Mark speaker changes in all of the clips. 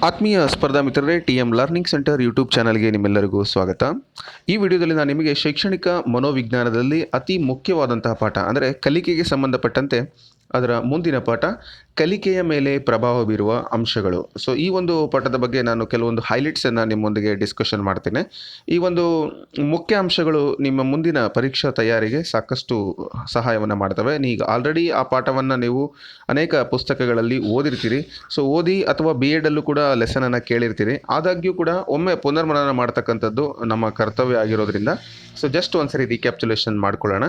Speaker 1: ಆತ್ಮೀಯ ಸ್ಪರ್ಧಾ ಮಿತ್ರರೇ, TM ಲರ್ನಿಂಗ್ ಸೆಂಟರ್ ಯೂಟ್ಯೂಬ್ ಚಾನಲ್ಗೆ ನಿಮ್ಮೆಲ್ಲರಿಗೂ ಸ್ವಾಗತ. ಈ ವಿಡಿಯೋದಲ್ಲಿ ನಾನು ನಿಮಗೆ ಶೈಕ್ಷಣಿಕ ಮನೋವಿಜ್ಞಾನದಲ್ಲಿ ಅತಿ ಮುಖ್ಯವಾದಂತಹ ಪಾಠ ಅಂದರೆ ಕಲಿಕೆಗೆ ಸಂಬಂಧಪಟ್ಟಂತೆ ಅದರ ಮುಂದಿನ ಪಾಠ ಕಲಿಕೆಯ ಮೇಲೆ ಪ್ರಭಾವ ಬೀರುವ ಅಂಶಗಳು. ಸೊ ಈ ಒಂದು ಪಾಠದ ಬಗ್ಗೆ ನಾನು ಕೆಲವೊಂದು ಹೈಲೈಟ್ಸನ್ನು ನಿಮ್ಮೊಂದಿಗೆ ಡಿಸ್ಕಷನ್ ಮಾಡ್ತೇನೆ. ಈ ಒಂದು ಮುಖ್ಯ ಅಂಶಗಳು ನಿಮ್ಮ ಮುಂದಿನ ಪರೀಕ್ಷಾ ತಯಾರಿಗೆ ಸಾಕಷ್ಟು ಸಹಾಯವನ್ನು ಮಾಡ್ತವೆ. ಈಗ ಆಲ್ರೆಡಿ ಆ ಪಾಠವನ್ನು ನೀವು ಅನೇಕ ಪುಸ್ತಕಗಳಲ್ಲಿ ಓದಿರ್ತೀರಿ. ಸೊ ಓದಿ ಅಥವಾ BEd ಅಲ್ಲೂ ಕೂಡ ಲೆಸನನ್ನು ಕೇಳಿರ್ತೀರಿ. ಆದಾಗ್ಯೂ ಕೂಡ ಒಮ್ಮೆ ಪುನರ್ಮನನ ಮಾಡ್ತಕ್ಕಂಥದ್ದು ನಮ್ಮ ಕರ್ತವ್ಯ ಆಗಿರೋದ್ರಿಂದ ಸೊ ಜಸ್ಟ್ ಒಂದ್ಸರಿ ರೀಕ್ಯಾಪ್ಚುಲೇಷನ್ ಮಾಡ್ಕೊಳ್ಳೋಣ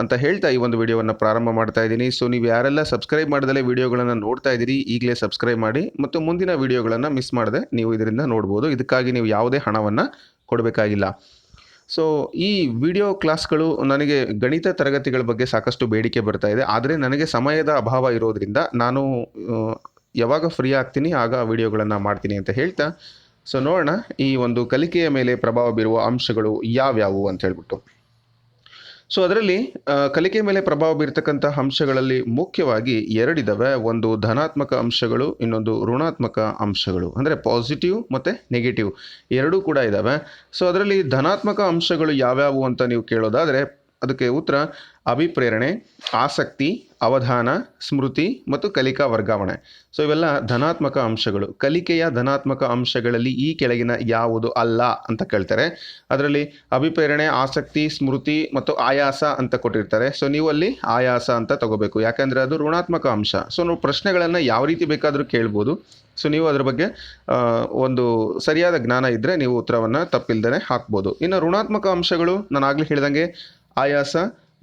Speaker 1: ಅಂತ ಹೇಳ್ತಾ ಈ ಒಂದು ವಿಡಿಯೋವನ್ನು ಪ್ರಾರಂಭ ಮಾಡ್ತಾ ಇದ್ದೀನಿ. ಸೊ ನೀವು ಯಾರೆಲ್ಲ ಸಬ್ಸ್ಕ್ರೈಬ್ ಮಾಡದಲ್ಲೇ ವಿಡಿಯೋಗಳನ್ನು ನೋಡ್ತಾ ಇದ್ದೀರಿ, ಈಗಲೇ ಸಬ್ಸ್ಕ್ರೈಬ್ ಮಾಡಿ ಮತ್ತು ಮುಂದಿನ ವಿಡಿಯೋಗಳನ್ನು ಮಿಸ್ ಮಾಡದೆ ನೀವು ಇದರಿಂದ ನೋಡ್ಬೋದು. ಇದಕ್ಕಾಗಿ ನೀವು ಯಾವುದೇ ಹಣವನ್ನು ಕೊಡಬೇಕಾಗಿಲ್ಲ. ಸೊ ಈ ವಿಡಿಯೋ ಕ್ಲಾಸ್ಗಳು ನನಗೆ ಗಣಿತ ತರಗತಿಗಳ ಬಗ್ಗೆ ಸಾಕಷ್ಟು ಬೇಡಿಕೆ ಬರ್ತಾ ಇದೆ. ಆದರೆ ನನಗೆ ಸಮಯದ ಅಭಾವ ಇರೋದ್ರಿಂದ ನಾನು ಯಾವಾಗ ಫ್ರೀ ಆಗ್ತೀನಿ ಆಗ ವಿಡಿಯೋಗಳನ್ನು ಮಾಡ್ತೀನಿ ಅಂತ ಹೇಳ್ತಾ ಸೊ ನೋಡೋಣ ಈ ಒಂದು ಕಲಿಕೆಯ ಮೇಲೆ ಪ್ರಭಾವ ಬೀರುವ ಅಂಶಗಳು ಯಾವ್ಯಾವು ಅಂತ ಹೇಳ್ಬಿಟ್ಟು. ಸೊ ಅದರಲ್ಲಿ ಕಲಿಕೆ ಮೇಲೆ ಪ್ರಭಾವ ಬೀರ್ತಕ್ಕಂಥ ಅಂಶಗಳಲ್ಲಿ ಮುಖ್ಯವಾಗಿ ಎರಡಿದ್ದಾವೆ. ಒಂದು ಧನಾತ್ಮಕ ಅಂಶಗಳು, ಇನ್ನೊಂದು ಋಣಾತ್ಮಕ ಅಂಶಗಳು. ಅಂದರೆ ಪಾಸಿಟಿವ್ ಮತ್ತು ನೆಗೆಟಿವ್ ಎರಡೂ ಕೂಡ ಇದ್ದಾವೆ. ಸೊ ಅದರಲ್ಲಿ ಧನಾತ್ಮಕ ಅಂಶಗಳು ಯಾವ್ಯಾವು ಅಂತ ನೀವು ಕೇಳೋದಾದರೆ ಅದಕ್ಕೆ ಉತ್ತರ ಅಭಿಪ್ರೇರಣೆ, ಆಸಕ್ತಿ, ಅವಧಾನ, ಸ್ಮೃತಿ ಮತ್ತು ಕಲಿಕಾ ವರ್ಗಾವಣೆ. ಸೊ ಇವೆಲ್ಲ ಧನಾತ್ಮಕ ಅಂಶಗಳು. ಕಲಿಕೆಯ ಧನಾತ್ಮಕ ಅಂಶಗಳಲ್ಲಿ ಈ ಕೆಳಗಿನ ಯಾವುದು ಅಲ್ಲ ಅಂತ ಕೇಳ್ತಾರೆ. ಅದರಲ್ಲಿ ಅಭಿಪ್ರೇರಣೆ, ಆಸಕ್ತಿ, ಸ್ಮೃತಿ ಮತ್ತು ಆಯಾಸ ಅಂತ ಕೊಟ್ಟಿರ್ತಾರೆ. ಸೊ ನೀವು ಅಲ್ಲಿ ಆಯಾಸ ಅಂತ ತಗೋಬೇಕು, ಯಾಕಂದರೆ ಅದು ಋಣಾತ್ಮಕ ಅಂಶ. ಸೊ ನಾವು ಪ್ರಶ್ನೆಗಳನ್ನು ಯಾವ ರೀತಿ ಬೇಕಾದರೂ ಕೇಳ್ಬೋದು. ಸೊ ನೀವು ಅದರ ಬಗ್ಗೆ ಒಂದು ಸರಿಯಾದ ಜ್ಞಾನ ಇದ್ದರೆ ನೀವು ಉತ್ತರವನ್ನು ತಪ್ಪಿಲ್ದೇ ಹಾಕ್ಬೋದು. ಇನ್ನು ಋಣಾತ್ಮಕ ಅಂಶಗಳು ನಾನು ಆಗಲೇ ಹೇಳಿದಂಗೆ ಆಯಾಸ,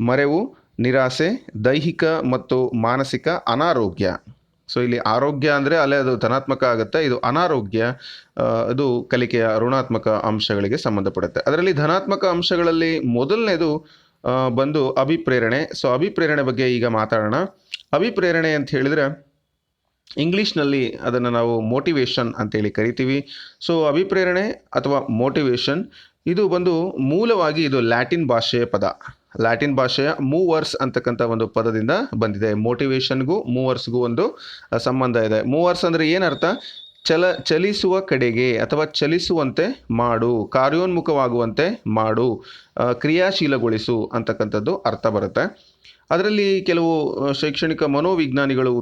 Speaker 1: ಮರೆವು, ನಿರಾಸೆ, ದೈಹಿಕ ಮತ್ತು ಮಾನಸಿಕ ಅನಾರೋಗ್ಯ. ಸೊ ಇಲ್ಲಿ ಆರೋಗ್ಯ ಅಂದರೆ ಅಲ್ಲೇ ಅದು ಧನಾತ್ಮಕ ಆಗುತ್ತೆ, ಇದು ಅನಾರೋಗ್ಯ ಅದು ಕಲಿಕೆಯ ಋಣಾತ್ಮಕ ಅಂಶಗಳಿಗೆ ಸಂಬಂಧಪಡುತ್ತೆ. ಅದರಲ್ಲಿ ಧನಾತ್ಮಕ ಅಂಶಗಳಲ್ಲಿ ಮೊದಲನೇದು ಬಂದು ಅಭಿಪ್ರೇರಣೆ. ಸೊ ಅಭಿಪ್ರೇರಣೆ ಬಗ್ಗೆ ಈಗ ಮಾತಾಡೋಣ. ಅಭಿಪ್ರೇರಣೆ ಅಂತ ಹೇಳಿದರೆ ಇಂಗ್ಲೀಷ್ನಲ್ಲಿ ಅದನ್ನು ನಾವು ಮೋಟಿವೇಶನ್ ಅಂತೇಳಿ ಕರಿತೀವಿ. ಸೊ ಅಭಿಪ್ರೇರಣೆ ಅಥವಾ ಮೋಟಿವೇಶನ್ ಇದು ಬಂದು ಮೂಲವಾಗಿ ಇದು ಲ್ಯಾಟಿನ್ ಭಾಷೆಯ ಪದ. ಲ್ಯಾಟಿನ್ ಭಾಷೆಯ ಮೂವರ್ಸ್ ಅಂತಕ್ಕಂಥ ಒಂದು ಪದದಿಂದ ಬಂದಿದೆ. ಮೋಟಿವೇಶನ್ಗೂ ಮೂವರ್ಸ್ಗೂ ಒಂದು ಸಂಬಂಧ ಇದೆ. ಮೂವರ್ಸ್ ಅಂದರೆ ಏನರ್ಥ? ಚಲಿಸುವ ಕಡೆಗೆ ಅಥವಾ ಚಲಿಸುವಂತೆ ಮಾಡು, ಕಾರ್ಯೋನ್ಮುಖವಾಗುವಂತೆ ಮಾಡು, ಕ್ರಿಯಾಶೀಲಗೊಳಿಸು ಅಂತಕ್ಕಂಥದ್ದು ಅರ್ಥ ಬರುತ್ತೆ. ಅದರಲ್ಲಿ ಕೆಲವು ಶೈಕ್ಷಣಿಕ ಮನೋವಿಜ್ಞಾನಿಗಳು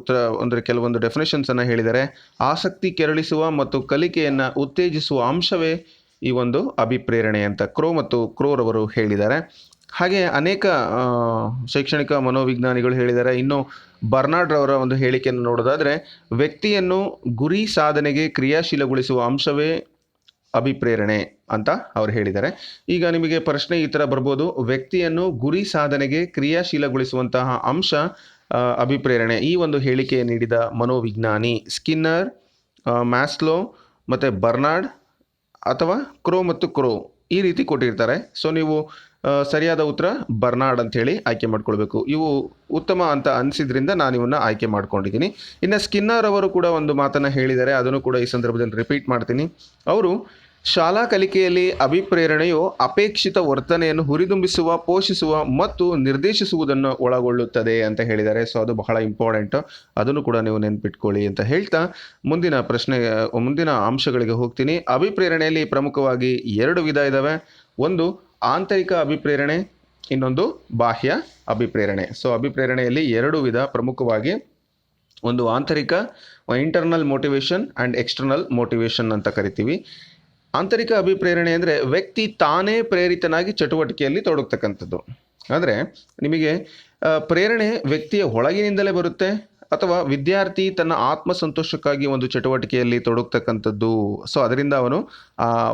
Speaker 1: ಅಂದರೆ ಕೆಲವೊಂದು ಡೆಫಿನೇಷನ್ಸನ್ನು ಹೇಳಿದ್ದಾರೆ. ಆಸಕ್ತಿ ಕೆರಳಿಸುವ ಮತ್ತು ಕಲಿಕೆಯನ್ನು ಉತ್ತೇಜಿಸುವ ಅಂಶವೇ ಈ ಒಂದು ಅಭಿಪ್ರೇರಣೆ ಅಂತ ಕ್ರೋರವರು ಹೇಳಿದ್ದಾರೆ. ಹಾಗೆ ಅನೇಕ ಶೈಕ್ಷಣಿಕ ಮನೋವಿಜ್ಞಾನಿಗಳು ಹೇಳಿದ್ದಾರೆ. ಇನ್ನು ಬರ್ನಾರ್ಡ್ ರವರ ಒಂದು ಹೇಳಿಕೆಯನ್ನು ನೋಡೋದಾದರೆ ವ್ಯಕ್ತಿಯನ್ನು ಗುರಿ ಸಾಧನೆಗೆ ಕ್ರಿಯಾಶೀಲಗೊಳಿಸುವ ಅಂಶವೇ ಅಭಿಪ್ರೇರಣೆ ಅಂತ ಅವರು ಹೇಳಿದ್ದಾರೆ. ಈಗ ನಿಮಗೆ ಪ್ರಶ್ನೆ ಈ ಥರ ಬರ್ಬೋದು, ವ್ಯಕ್ತಿಯನ್ನು ಗುರಿ ಸಾಧನೆಗೆ ಕ್ರಿಯಾಶೀಲಗೊಳಿಸುವಂತಹ ಅಂಶ ಅಭಿಪ್ರೇರಣೆ. ಈ ಒಂದು ಹೇಳಿಕೆ ನೀಡಿದ ಮನೋವಿಜ್ಞಾನಿ ಸ್ಕಿನ್ನರ್, ಮ್ಯಾಸ್ಲೋ ಮತ್ತು ಬರ್ನಾರ್ಡ್ ಅಥವಾ ಕ್ರೋ ಈ ರೀತಿ ಕೊಟ್ಟಿರ್ತಾರೆ. ಸೊ ನೀವು ಸರಿಯಾದ ಉತ್ತರ ಬರ್ನಾರ್ಡ್ ಅಂಥೇಳಿ ಆಯ್ಕೆ ಮಾಡ್ಕೊಳ್ಬೇಕು. ಇವು ಉತ್ತಮ ಅಂತ ಅನಿಸಿದ್ರಿಂದ ನಾನು ಇವನ್ನ ಆಯ್ಕೆ ಮಾಡ್ಕೊಂಡಿದ್ದೀನಿ. ಇನ್ನು ಸ್ಕಿನ್ನರ್ ಅವರು ಕೂಡ ಒಂದು ಮಾತನ್ನು ಹೇಳಿದ್ದಾರೆ, ಅದನ್ನು ಕೂಡ ಈ ಸಂದರ್ಭದಲ್ಲಿ ರಿಪೀಟ್ ಮಾಡ್ತೀನಿ. ಅವರು ಶಾಲಾ ಕಲಿಕೆಯಲ್ಲಿ ಅಭಿಪ್ರೇರಣೆಯು ಅಪೇಕ್ಷಿತ ವರ್ತನೆಯನ್ನು ಹುರಿದುಂಬಿಸುವ, ಪೋಷಿಸುವ ಮತ್ತು ನಿರ್ದೇಶಿಸುವುದನ್ನು ಒಳಗೊಳ್ಳುತ್ತದೆ ಅಂತ ಹೇಳಿದ್ದಾರೆ. ಸೊ ಅದು ಬಹಳ ಇಂಪಾರ್ಟೆಂಟ್, ಅದನ್ನು ಕೂಡ ನೀವು ನೆನ್ಪಿಟ್ಕೊಳ್ಳಿ ಅಂತ ಹೇಳ್ತಾ ಮುಂದಿನ ಅಂಶಗಳಿಗೆ ಹೋಗ್ತೀನಿ. ಅಭಿಪ್ರೇರಣೆಯಲ್ಲಿ ಪ್ರಮುಖವಾಗಿ ಎರಡು ವಿಧ ಇದ್ದಾವೆ. ಒಂದು ಆಂತರಿಕ ಅಭಿಪ್ರೇರಣೆ, ಇನ್ನೊಂದು ಬಾಹ್ಯ ಅಭಿಪ್ರೇರಣೆ. ಸೊ ಅಭಿಪ್ರೇರಣೆಯಲ್ಲಿ ಎರಡು ವಿಧ ಪ್ರಮುಖವಾಗಿ. ಒಂದು ಆಂತರಿಕ internal motivation and external motivation ಅಂತ ಕರಿತೀವಿ. ಆಂತರಿಕ ಅಭಿಪ್ರೇರಣೆ ಅಂದರೆ ವ್ಯಕ್ತಿ ತಾನೇ ಪ್ರೇರಿತನಾಗಿ ಚಟುವಟಿಕೆಯಲ್ಲಿ ತೊಡಗ್ತಕ್ಕಂಥದ್ದು. ಅಂದರೆ ನಿಮಗೆ ಪ್ರೇರಣೆ ವ್ಯಕ್ತಿಯ ಒಳಗಿನಿಂದಲೇ ಬರುತ್ತೆ ಅಥವಾ ವಿದ್ಯಾರ್ಥಿ ತನ್ನ ಆತ್ಮಸಂತೋಷಕ್ಕಾಗಿ ಒಂದು ಚಟುವಟಿಕೆಯಲ್ಲಿ ತೊಡಗ್ತಕ್ಕಂಥದ್ದು. ಸೊ ಅದರಿಂದ ಅವನು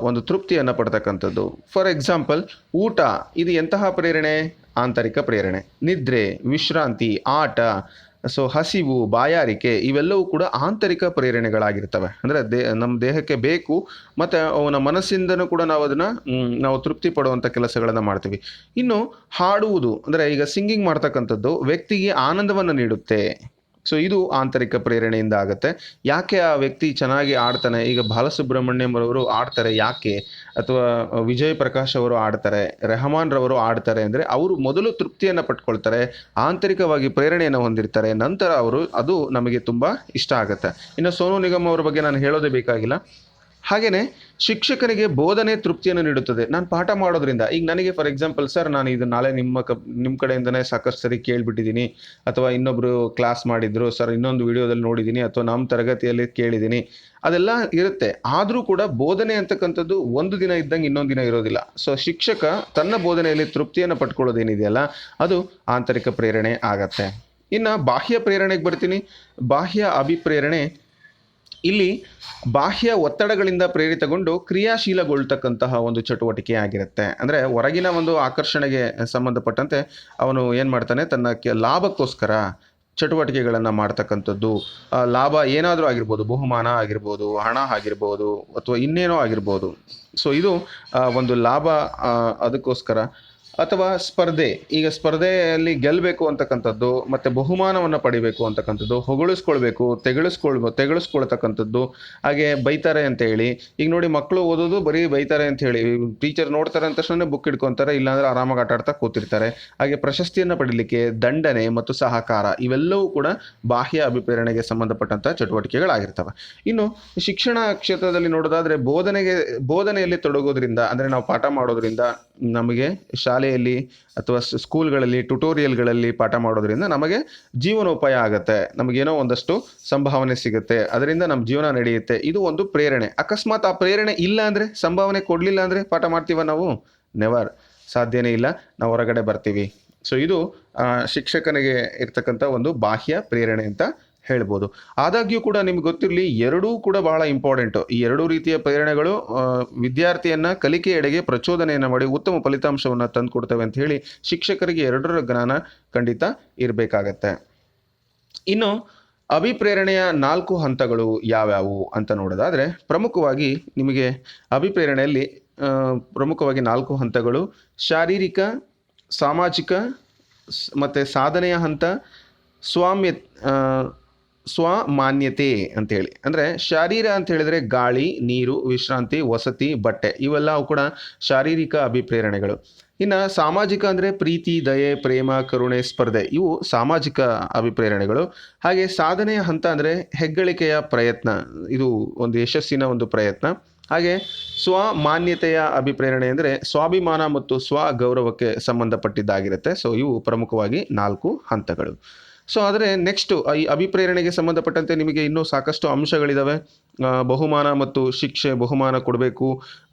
Speaker 1: ಒಂದು ತೃಪ್ತಿಯನ್ನು ಪಡ್ತಕ್ಕಂಥದ್ದು. ಫಾರ್ ಎಕ್ಸಾಂಪಲ್ ಊಟ, ಇದು ಎಂತಹ ಪ್ರೇರಣೆ? ಆಂತರಿಕ ಪ್ರೇರಣೆ. ನಿದ್ರೆ, ವಿಶ್ರಾಂತಿ, ಆಟ, ಸೊ ಹಸಿವು, ಬಾಯಾರಿಕೆ ಇವೆಲ್ಲವೂ ಕೂಡ ಆಂತರಿಕ ಪ್ರೇರಣೆಗಳಾಗಿರ್ತವೆ. ಅಂದರೆ ನಮ್ಮ ದೇಹಕ್ಕೆ ಬೇಕು ಮತ್ತು ಅವನ ಮನಸ್ಸಿಂದನೂ ಕೂಡ ನಾವು ತೃಪ್ತಿ ಪಡುವಂಥ ಕೆಲಸಗಳನ್ನು ಮಾಡ್ತೀವಿ. ಇನ್ನು ಹಾಡುವುದು ಅಂದರೆ ಈಗ ಸಿಂಗಿಂಗ್ ಮಾಡ್ತಕ್ಕಂಥದ್ದು ವ್ಯಕ್ತಿಗೆ ಆನಂದವನ್ನು ನೀಡುತ್ತೆ. ಸೊ ಇದು ಆಂತರಿಕ ಪ್ರೇರಣೆಯಿಂದ ಆಗುತ್ತೆ. ಯಾಕೆ ಆ ವ್ಯಕ್ತಿ ಚೆನ್ನಾಗಿ ಆಡ್ತಾನೆ, ಈಗ ಬಾಲಸುಬ್ರಹ್ಮಣ್ಯಂ ಅವರು ಆಡ್ತಾರೆ ಯಾಕೆ, ಅಥವಾ ವಿಜಯ್ ಪ್ರಕಾಶ್ ಅವರು ಆಡ್ತಾರೆ, ರೆಹಮಾನ್ ರವರು ಆಡ್ತಾರೆ ಅಂದರೆ ಅವರು ಮೊದಲು ತೃಪ್ತಿಯನ್ನು ಪಟ್ಕೊಳ್ತಾರೆ, ಆಂತರಿಕವಾಗಿ ಪ್ರೇರಣೆಯನ್ನು ಹೊಂದಿರ್ತಾರೆ, ನಂತರ ಅದು ನಮಗೆ ತುಂಬ ಇಷ್ಟ ಆಗುತ್ತೆ. ಇನ್ನು ಸೋನು ನಿಗಮ್ ಅವರ ಬಗ್ಗೆ ನಾನು ಹೇಳೋದೇ ಬೇಕಾಗಿಲ್ಲ. ಹಾಗೆಯೇ ಶಿಕ್ಷಕನಿಗೆ ಬೋಧನೆ ತೃಪ್ತಿಯನ್ನು ನೀಡುತ್ತದೆ. ನಾನು ಪಾಠ ಮಾಡೋದ್ರಿಂದ, ಈಗ ನನಗೆ ಫಾರ್ ಎಕ್ಸಾಂಪಲ್, ಸರ್ ನಾನು ಇದು ನಾಳೆ ನಿಮ್ಮ ಕಡೆಯಿಂದನೇ ಸಾಕಷ್ಟು ಸರಿ ಕೇಳಿಬಿಟ್ಟಿದ್ದೀನಿ, ಅಥವಾ ಇನ್ನೊಬ್ಬರು ಕ್ಲಾಸ್ ಮಾಡಿದ್ರು ಸರ್, ಇನ್ನೊಂದು ವಿಡಿಯೋದಲ್ಲಿ ನೋಡಿದ್ದೀನಿ, ಅಥವಾ ನಮ್ಮ ತರಗತಿಯಲ್ಲಿ ಕೇಳಿದ್ದೀನಿ, ಅದೆಲ್ಲ ಇರುತ್ತೆ. ಆದರೂ ಕೂಡ ಬೋಧನೆ ಅಂತಕ್ಕಂಥದ್ದು ಒಂದು ದಿನ ಇದ್ದಂಗೆ ಇನ್ನೊಂದು ದಿನ ಇರೋದಿಲ್ಲ. ಸೊ ಶಿಕ್ಷಕ ತನ್ನ ಬೋಧನೆಯಲ್ಲಿ ತೃಪ್ತಿಯನ್ನು ಪಡ್ಕೊಳ್ಳೋದೇನಿದೆಯಲ್ಲ, ಅದು ಆಂತರಿಕ ಪ್ರೇರಣೆ ಆಗತ್ತೆ. ಇನ್ನು ಬಾಹ್ಯ ಪ್ರೇರಣೆಗೆ ಬರ್ತೀನಿ. ಬಾಹ್ಯ ಅಭಿಪ್ರೇರಣೆ ಇಲ್ಲಿ ಬಾಹ್ಯ ಒತ್ತಡಗಳಿಂದ ಪ್ರೇರಿತಗೊಂಡು ಕ್ರಿಯಾಶೀಲಗೊಳ್ತಕ್ಕಂತಹ ಒಂದು ಚಟುವಟಿಕೆ ಆಗಿರುತ್ತೆ. ಅಂದರೆ ಹೊರಗಿನ ಒಂದು ಆಕರ್ಷಣೆಗೆ ಸಂಬಂಧಪಟ್ಟಂತೆ ಅವನು ಏನು ಮಾಡ್ತಾನೆ, ತನ್ನ ಲಾಭಕ್ಕೋಸ್ಕರ ಚಟುವಟಿಕೆಗಳನ್ನು ಮಾಡ್ತಕ್ಕಂಥದ್ದು. ಲಾಭ ಏನಾದರೂ ಆಗಿರ್ಬೋದು, ಬಹುಮಾನ ಆಗಿರ್ಬೋದು, ಹಣ ಆಗಿರ್ಬೋದು, ಅಥವಾ ಇನ್ನೇನೋ ಆಗಿರ್ಬೋದು. ಸೊ ಇದು ಒಂದು ಲಾಭ, ಅದಕ್ಕೋಸ್ಕರ. ಅಥವಾ ಸ್ಪರ್ಧೆ, ಈಗ ಸ್ಪರ್ಧೆಯಲ್ಲಿ ಗೆಲ್ಲಬೇಕು ಅಂತಕ್ಕಂಥದ್ದು, ಮತ್ತು ಬಹುಮಾನವನ್ನು ಪಡಿಬೇಕು ಅಂತಕ್ಕಂಥದ್ದು, ಹೊಗಳಿಸ್ಕೊಳ್ಬೇಕು, ತೆಗೆಳಿಸ್ಕೊಳ್ತಕ್ಕಂಥದ್ದು, ಹಾಗೆ ಬೈತಾರೆ ಅಂತ ಹೇಳಿ. ಈಗ ನೋಡಿ, ಮಕ್ಕಳು ಓದೋದು ಬರೀ ಬೈತಾರೆ ಅಂತ ಹೇಳಿ, ಟೀಚರ್ ನೋಡ್ತಾರೆ ಅಂತ ತಕ್ಷಣ ಬುಕ್ ಇಟ್ಕೊತಾರೆ, ಇಲ್ಲಾಂದರೆ ಆರಾಮಾಗಿ ಆಟ ಆಡ್ತಾ ಕೂತಿರ್ತಾರೆ. ಹಾಗೆ ಪ್ರಶಸ್ತಿಯನ್ನು ಪಡೀಲಿಕ್ಕೆ ದಂಡನೆ ಮತ್ತು ಸಹಕಾರ, ಇವೆಲ್ಲವೂ ಕೂಡ ಬಾಹ್ಯ ಅಭಿಪ್ರೇರಣೆಗೆ ಸಂಬಂಧಪಟ್ಟಂಥ ಚಟುವಟಿಕೆಗಳಾಗಿರ್ತವೆ. ಇನ್ನು ಶಿಕ್ಷಣ ಕ್ಷೇತ್ರದಲ್ಲಿ ನೋಡೋದಾದರೆ ಬೋಧನೆಯಲ್ಲಿ ತೊಡಗೋದ್ರಿಂದ, ಅಂದರೆ ನಾವು ಪಾಠ ಮಾಡೋದ್ರಿಂದ, ನಮಗೆ ಶಾಲೆಯಲ್ಲಿ ಅಥವಾ ಸ್ಕೂಲ್ಗಳಲ್ಲಿ ಟ್ಯುಟೋರಿಯಲ್ಗಳಲ್ಲಿ ಪಾಠ ಮಾಡೋದ್ರಿಂದ ನಮಗೆ ಜೀವನೋಪಾಯ ಆಗುತ್ತೆ, ನಮಗೇನೋ ಒಂದಷ್ಟು ಸಂಭಾವನೆ ಸಿಗುತ್ತೆ, ಅದರಿಂದ ನಮ್ಮ ಜೀವನ ನಡೆಯುತ್ತೆ. ಇದು ಒಂದು ಪ್ರೇರಣೆ. ಅಕಸ್ಮಾತ್ ಆ ಪ್ರೇರಣೆ ಇಲ್ಲ ಅಂದರೆ, ಸಂಭಾವನೆ ಕೊಡಲಿಲ್ಲ ಅಂದರೆ ಪಾಠ ಮಾಡ್ತೀವ ನಾವು? ನೆವರ್, ಸಾಧ್ಯನೇ ಇಲ್ಲ, ನಾವು ಹೊರಗಡೆ ಬರ್ತೀವಿ. ಸೊ ಇದು ಶಿಕ್ಷಕನಿಗೆ ಇರ್ತಕ್ಕಂಥ ಒಂದು ಬಾಹ್ಯ ಪ್ರೇರಣೆ ಅಂತ ಹೇಳ್ಬೋದು. ಆದಾಗ್ಯೂ ಕೂಡ ನಿಮ್ಗೆ ಗೊತ್ತಿರಲಿ, ಎರಡೂ ಕೂಡ ಬಹಳ ಇಂಪಾರ್ಟೆಂಟು. ಈ ಎರಡೂ ರೀತಿಯ ಪ್ರೇರಣೆಗಳು ವಿದ್ಯಾರ್ಥಿಯನ್ನು ಕಲಿಕೆಯೆಡೆಗೆ ಪ್ರಚೋದನೆಯನ್ನು ಮಾಡಿ ಉತ್ತಮ ಫಲಿತಾಂಶವನ್ನು ತಂದುಕೊಡ್ತವೆ ಅಂತ ಹೇಳಿ ಶಿಕ್ಷಕರಿಗೆ ಎರಡರ ಜ್ಞಾನ ಖಂಡಿತ ಇರಬೇಕಾಗತ್ತೆ. ಇನ್ನು ಅಭಿಪ್ರೇರಣೆಯ 4 ಹಂತಗಳು ಯಾವ್ಯಾವು ಅಂತ ನೋಡೋದಾದರೆ, ಪ್ರಮುಖವಾಗಿ ನಿಮಗೆ ಅಭಿಪ್ರೇರಣೆಯಲ್ಲಿ ಪ್ರಮುಖವಾಗಿ 4 ಹಂತಗಳು: ಶಾರೀರಿಕ, ಸಾಮಾಜಿಕ, ಮತ್ತು ಸಾಧನೆಯ ಹಂತ, ಸ್ವಮಾನ್ಯತೆ ಅಂತೇಳಿ. ಅಂದರೆ ಶಾರೀರ ಅಂತ ಹೇಳಿದರೆ ಗಾಳಿ, ನೀರು, ವಿಶ್ರಾಂತಿ, ವಸತಿ, ಬಟ್ಟೆ, ಇವೆಲ್ಲವೂ ಕೂಡ ಶಾರೀರಿಕ ಅಭಿಪ್ರೇರಣೆಗಳು. ಇನ್ನು ಸಾಮಾಜಿಕ ಅಂದರೆ ಪ್ರೀತಿ, ದಯೆ, ಪ್ರೇಮ, ಕರುಣೆ, ಸ್ಪರ್ಧೆ, ಇವು ಸಾಮಾಜಿಕ ಅಭಿಪ್ರೇರಣೆಗಳು. ಹಾಗೆ ಸಾಧನೆಯ ಹಂತ ಅಂದರೆ ಹೆಗ್ಗಳಿಕೆಯ ಪ್ರಯತ್ನ, ಇದು ಒಂದು ಯಶಸ್ಸಿನ ಒಂದು ಪ್ರಯತ್ನ. ಹಾಗೆ ಸ್ವಮಾನ್ಯತೆಯ ಅಭಿಪ್ರೇರಣೆ ಅಂದರೆ ಸ್ವಾಭಿಮಾನ ಮತ್ತು ಸ್ವಗೌರವಕ್ಕೆ ಸಂಬಂಧಪಟ್ಟಿದ್ದಾಗಿರುತ್ತೆ. ಸೊ ಇವು ಪ್ರಮುಖವಾಗಿ 4 ಹಂತಗಳು. ಸೊ ಆದರೆ ನೆಕ್ಸ್ಟು ಈ ಅಭಿಪ್ರೇರಣೆಗೆ ಸಂಬಂಧಪಟ್ಟಂತೆ ನಿಮಗೆ ಇನ್ನೂ ಸಾಕಷ್ಟು ಅಂಶಗಳಿದ್ದಾವೆ. ಬಹುಮಾನ ಮತ್ತು ಶಿಕ್ಷೆ, ಬಹುಮಾನ ಕೊಡಬೇಕು,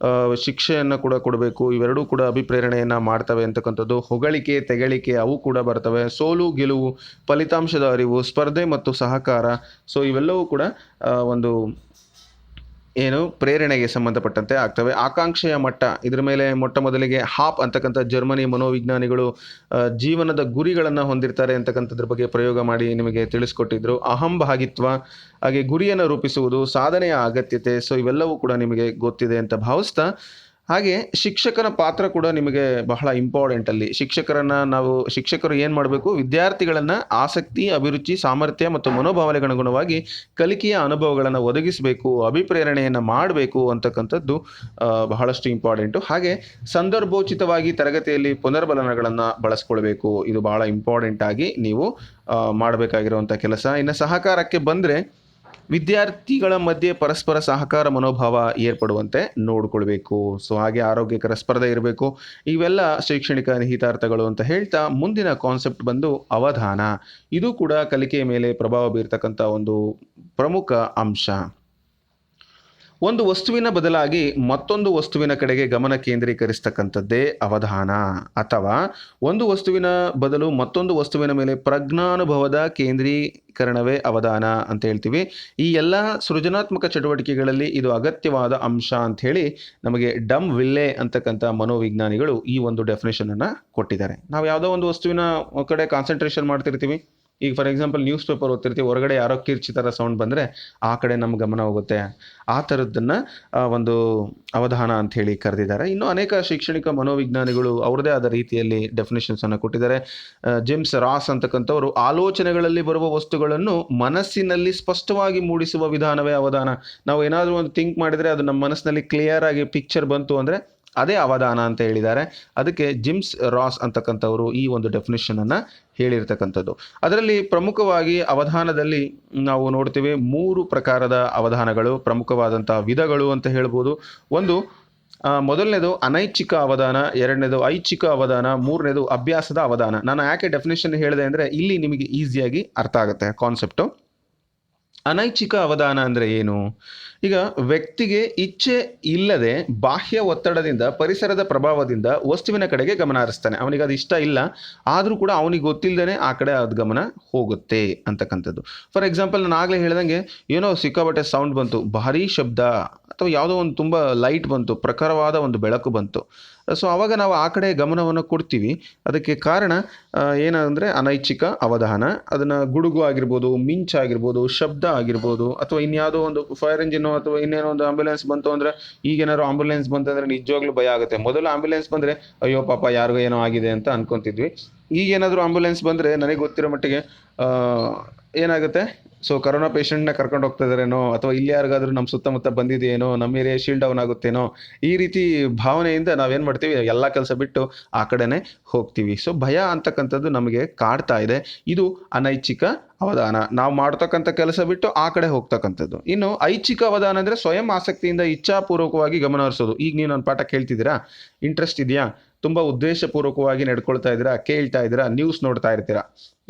Speaker 1: ಶಿಕ್ಷೆಯನ್ನು ಕೂಡ ಕೊಡಬೇಕು, ಇವೆರಡೂ ಕೂಡ ಅಭಿಪ್ರೇರಣೆಯನ್ನು ಮಾಡ್ತವೆ ಅಂತಕ್ಕಂಥದ್ದು. ಹೊಗಳಿಕೆ, ತೆಗಳಿಕೆ, ಅವು ಕೂಡ ಬರ್ತವೆ. ಸೋಲು, ಗೆಲುವು, ಫಲಿತಾಂಶದ ಅರಿವು, ಸ್ಪರ್ಧೆ ಮತ್ತು ಸಹಕಾರ. ಸೊ ಇವೆಲ್ಲವೂ ಕೂಡ ಒಂದು ಪ್ರೇರಣೆಗೆ ಸಂಬಂಧಪಟ್ಟಂತೆ ಆಗ್ತವೆ. ಆಕಾಂಕ್ಷೆಯ ಮಟ್ಟ, ಇದರ ಮೇಲೆ ಮೊಟ್ಟ ಮೊದಲಿಗೆ ಹಾಪ್ ಅಂತಕ್ಕಂಥ ಜರ್ಮನಿ ಮನೋವಿಜ್ಞಾನಿಗಳು ಜೀವನದ ಗುರಿಗಳನ್ನು ಹೊಂದಿರ್ತಾರೆ ಅಂತಕ್ಕಂಥದ್ರ ಬಗ್ಗೆ ಪ್ರಯೋಗ ಮಾಡಿ ನಿಮಗೆ ತಿಳಿಸ್ಕೊಟ್ಟಿದ್ರು. ಅಹಂಭಾಗಿತ್ವ, ಹಾಗೆ ಗುರಿಯನ್ನು ರೂಪಿಸುವುದು, ಸಾಧನೆಯ ಅಗತ್ಯತೆ. ಸೊ ಇವೆಲ್ಲವೂ ಕೂಡ ನಿಮಗೆ ಗೊತ್ತಿದೆ ಅಂತ ಭಾವಿಸ್ತಾ, ಹಾಗೆ ಶಿಕ್ಷಕನ ಪಾತ್ರ ಕೂಡ ನಿಮಗೆ ಬಹಳ ಇಂಪಾರ್ಟೆಂಟ್. ಅಲ್ಲಿ ಶಿಕ್ಷಕರು ಏನು ಮಾಡಬೇಕು, ವಿದ್ಯಾರ್ಥಿಗಳನ್ನು ಆಸಕ್ತಿ, ಅಭಿರುಚಿ, ಸಾಮರ್ಥ್ಯ ಮತ್ತು ಮನೋಭಾವನೆಗನುಗುಣವಾಗಿ ಕಲಿಕೆಯ ಅನುಭವಗಳನ್ನು ಒದಗಿಸಬೇಕು, ಅಭಿಪ್ರೇರಣೆಯನ್ನು ಮಾಡಬೇಕು ಅಂತಕ್ಕಂಥದ್ದು ಬಹಳಷ್ಟು ಇಂಪಾರ್ಟೆಂಟು. ಹಾಗೆ ಸಂದರ್ಭೋಚಿತವಾಗಿ ತರಗತಿಯಲ್ಲಿ ಪುನರ್ಬಲನಗಳನ್ನು ಬಳಸ್ಕೊಳ್ಬೇಕು, ಇದು ಬಹಳ ಇಂಪಾರ್ಟೆಂಟ್ ಆಗಿ ನೀವು ಮಾಡಬೇಕಾಗಿರುವಂಥ ಕೆಲಸ. ಇನ್ನು ಸಹಕಾರಕ್ಕೆ ಬಂದರೆ, ವಿದ್ಯಾರ್ಥಿಗಳ ಮಧ್ಯೆ ಪರಸ್ಪರ ಸಹಕಾರ ಮನೋಭಾವ ಏರ್ಪಡುವಂತೆ ನೋಡಿಕೊಳ್ಬೇಕು. ಸೊ ಹಾಗೆ ಆರೋಗ್ಯಕರ ಸ್ಪರ್ಧೆ ಇರಬೇಕು. ಇವೆಲ್ಲ ಶೈಕ್ಷಣಿಕ ನಿಹಿತಾರ್ಥಗಳು ಅಂತ ಹೇಳ್ತಾ, ಮುಂದಿನ ಕಾನ್ಸೆಪ್ಟ್ ಬಂದು ಅವಧಾನ. ಇದು ಕೂಡ ಕಲಿಕೆಯ ಮೇಲೆ ಪ್ರಭಾವ ಬೀರ್ತಕ್ಕಂಥ ಒಂದು ಪ್ರಮುಖ ಅಂಶ. ಒಂದು ವಸ್ತುವಿನ ಬದಲಾಗಿ ಮತ್ತೊಂದು ವಸ್ತುವಿನ ಕಡೆಗೆ ಗಮನ ಕೇಂದ್ರೀಕರಿಸ್ತಕ್ಕಂಥದ್ದೇ ಅವಧಾನ. ಅಥವಾ ಒಂದು ವಸ್ತುವಿನ ಬದಲು ಮತ್ತೊಂದು ವಸ್ತುವಿನ ಮೇಲೆ ಪ್ರಜ್ಞಾನುಭವದ ಕೇಂದ್ರೀಕರಣವೇ ಅವಧಾನ ಅಂತ ಹೇಳ್ತೀವಿ. ಈ ಎಲ್ಲ ಸೃಜನಾತ್ಮಕ ಚಟುವಟಿಕೆಗಳಲ್ಲಿ ಇದು ಅಗತ್ಯವಾದ ಅಂಶ ಅಂಥೇಳಿ ನಮಗೆ ಡಮ್ ವಿಲ್ಲೆ ಅಂತಕ್ಕಂಥ ಮನೋವಿಜ್ಞಾನಿಗಳು ಈ ಒಂದು ಡೆಫಿನೇಷನನ್ನು ಕೊಟ್ಟಿದ್ದಾರೆ. ನಾವು ಯಾವುದೋ ಒಂದು ವಸ್ತುವಿನ ಕಡೆ ಕಾನ್ಸಂಟ್ರೇಷನ್ ಮಾಡ್ತಿರ್ತೀವಿ, ಈಗ ಫಾರ್ ಎಕ್ಸಾಂಪಲ್ ನ್ಯೂಸ್ ಪೇಪರ್ ಓದ್ತಿರ್ತೀವಿ, ಹೊರಗಡೆ ಯಾರೋ ಕಿರ್ಚಿ ಥರ ಸೌಂಡ್ ಬಂದರೆ ಆ ಕಡೆ ನಮ್ಮ ಗಮನ ಹೋಗುತ್ತೆ. ಆ ಥರದ್ದನ್ನು ಒಂದು ಅವಧಾನ ಅಂತ ಹೇಳಿ ಕರೆದಿದ್ದಾರೆ. ಇನ್ನು ಅನೇಕ ಶೈಕ್ಷಣಿಕ ಮನೋವಿಜ್ಞಾನಿಗಳು ಅವ್ರದ್ದೇ ಆದ ರೀತಿಯಲ್ಲಿ ಡೆಫಿನೇಷನ್ಸನ್ನು ಕೊಟ್ಟಿದ್ದಾರೆ. ಜೇಮ್ಸ್ ರಾಸ್ ಅಂತಕ್ಕಂಥವ್ರು ಆಲೋಚನೆಗಳಲ್ಲಿ ಬರುವ ವಸ್ತುಗಳನ್ನು ಮನಸ್ಸಿನಲ್ಲಿ ಸ್ಪಷ್ಟವಾಗಿ ಮೂಡಿಸುವ ವಿಧಾನವೇ ಅವಧಾನ. ನಾವು ಏನಾದರೂ ಒಂದು ಥಿಂಕ್ ಮಾಡಿದರೆ ಅದು ನಮ್ಮ ಮನಸ್ಸಿನಲ್ಲಿ ಕ್ಲಿಯರ್ ಆಗಿ ಪಿಕ್ಚರ್ ಬಂತು ಅಂದರೆ ಅದೇ ಅವಧಾನ ಅಂತ ಹೇಳಿದ್ದಾರೆ. ಅದಕ್ಕೆ ಜಿಮ್ಸ್ ರಾಸ್ ಅಂತಕ್ಕಂಥವರು ಈ ಒಂದು ಡೆಫಿನೇಷನನ್ನು ಹೇಳಿರ್ತಕ್ಕಂಥದ್ದು. ಅದರಲ್ಲಿ ಪ್ರಮುಖವಾಗಿ ಅವಧಾನದಲ್ಲಿ ನಾವು ನೋಡ್ತೀವಿ 3 ಪ್ರಕಾರದ ಅವಧಾನಗಳು, ಪ್ರಮುಖವಾದಂಥ ವಿಧಗಳು ಅಂತ ಹೇಳ್ಬೋದು. ಒಂದು ಮೊದಲನೇದು ಅನೈಚ್ಛಿಕ ಅವಧಾನ, ಎರಡನೇದು ಐಚ್ಛಿಕ ಅವಧಾನ, ಮೂರನೇದು ಅಭ್ಯಾಸದ ಅವಧಾನ. ನಾನು ಯಾಕೆ ಡೆಫಿನೇಷನ್ ಹೇಳಿದೆ ಅಂದರೆ ಇಲ್ಲಿ ನಿಮಗೆ ಈಸಿಯಾಗಿ ಅರ್ಥ ಆಗುತ್ತೆ ಕಾನ್ಸೆಪ್ಟು. ಅನೈಚ್ಛಿಕ ಅವಧಾನ ಅಂದರೆ ಏನು? ಈಗ ವ್ಯಕ್ತಿಗೆ ಇಚ್ಛೆ ಇಲ್ಲದೆ ಬಾಹ್ಯ ಒತ್ತಡದಿಂದ, ಪರಿಸರದ ಪ್ರಭಾವದಿಂದ ವಸ್ತುವಿನ ಕಡೆಗೆ ಗಮನ ಹರಿಸ್ತಾನೆ. ಅವನಿಗೆ ಅದು ಇಷ್ಟ ಇಲ್ಲ, ಆದರೂ ಕೂಡ ಅವನಿಗೆ ಗೊತ್ತಿಲ್ಲದೇ ಆ ಕಡೆ ಅದು ಗಮನ ಹೋಗುತ್ತೆ ಅಂತಕ್ಕಂಥದ್ದು. ಫಾರ್ ಎಕ್ಸಾಂಪಲ್ ನಾನು ಆಗಲೇ ಹೇಳ್ದಂಗೆ ಏನೋ ಸಿಕ್ಕಾಪಟ್ಟೆ ಸೌಂಡ್ ಬಂತು, ಭಾರೀ ಶಬ್ದ, ಅಥವಾ ಯಾವುದೋ ಒಂದು ತುಂಬ ಲೈಟ್ ಬಂತು, ಪ್ರಖರವಾದ ಒಂದು ಬೆಳಕು ಬಂತು. ಸೊ ಆವಾಗ ನಾವು ಆ ಕಡೆ ಗಮನವನ್ನು ಕೊಡ್ತೀವಿ. ಅದಕ್ಕೆ ಕಾರಣ ಏನಂದರೆ ಅನೈಚ್ಛಿಕ ಅವಧಾನ. ಅದನ್ನು ಗುಡುಗು ಆಗಿರ್ಬೋದು, ಮಿಂಚಾಗಿರ್ಬೋದು, ಶಬ್ದ ಆಗಿರ್ಬೋದು, ಅಥವಾ ಇನ್ಯಾವುದೋ ಒಂದು ಫೈರ್ ಇಂಜಿನ್ನು ಅಥವಾ ಇನ್ನೇನೋ ಒಂದು ಆಂಬ್ಯುಲೆನ್ಸ್ ಬಂತು ಅಂದರೆ, ಈಗೇನಾದ್ರು ಆಂಬ್ಯುಲೆನ್ಸ್ ಬಂತಂದರೆ ನಿಜವಾಗ್ಲೂ ಭಯ ಆಗುತ್ತೆ. ಮೊದಲು ಆಂಬ್ಯುಲೆನ್ಸ್ ಬಂದರೆ ಅಯ್ಯೋ ಪಾಪ ಯಾರಿಗೋ ಏನೋ ಆಗಿದೆ ಅಂತ ಅನ್ಕೊತಿದ್ವಿ. ಈಗೇನಾದರೂ ಆಂಬ್ಯುಲೆನ್ಸ್ ಬಂದರೆ ನನಗೆ ಗೊತ್ತಿರೋ ಮಟ್ಟಿಗೆ ಏನಾಗುತ್ತೆ, ಸೊ ಕರೋನಾ ಪೇಷಂಟ್ನ ಕರ್ಕೊಂಡು ಹೋಗ್ತಾ ಇದ್ದಾರೇನೋ, ಅಥವಾ ಇಲ್ಲಿ ಯಾರಿಗಾದ್ರೂ ನಮ್ಮ ಸುತ್ತಮುತ್ತ ಬಂದಿದೆಯೇನೋ, ನಮ್ಮ ಏರಿಯಾ ಶೀಲ್ಡ್ ಡೌನ್ ಆಗುತ್ತೇನೋ, ಈ ರೀತಿ ಭಾವನೆಯಿಂದ ನಾವೇನು ಮಾಡ್ತೀವಿ, ಎಲ್ಲ ಕೆಲಸ ಬಿಟ್ಟು ಆ ಕಡೆನೇ ಹೋಗ್ತೀವಿ. ಸೊ ಭಯ ಅಂತಕ್ಕಂಥದ್ದು ನಮಗೆ ಕಾಡ್ತಾ ಇದೆ. ಇದು ಅನೈಚ್ಛಿಕ ಅವಧಾನ. ನಾವು ಮಾಡ್ತಕ್ಕಂಥ ಕೆಲಸ ಬಿಟ್ಟು ಆ ಕಡೆ ಹೋಗ್ತಕ್ಕಂಥದ್ದು. ಇನ್ನು ಐಚ್ಛಿಕ ಅವಧಾನ ಅಂದರೆ ಸ್ವಯಂ ಆಸಕ್ತಿಯಿಂದ ಇಚ್ಛಾಪೂರ್ವಕವಾಗಿ ಗಮನ ಹರಿಸೋದು. ಈಗ ನೀವು ನನ್ನ ಪಾಠ ಕೇಳ್ತಿದ್ದೀರಾ, ಇಂಟ್ರೆಸ್ಟ್ ಇದೆಯಾ, ತುಂಬ ಉದ್ದೇಶಪೂರ್ವಕವಾಗಿ ನಡ್ಕೊಳ್ತಾ ಇದ್ದೀರಾ, ಕೇಳ್ತಾ ಇದ್ದೀರಾ, ನ್ಯೂಸ್ ನೋಡ್ತಾ ಇರ್ತೀರಾ.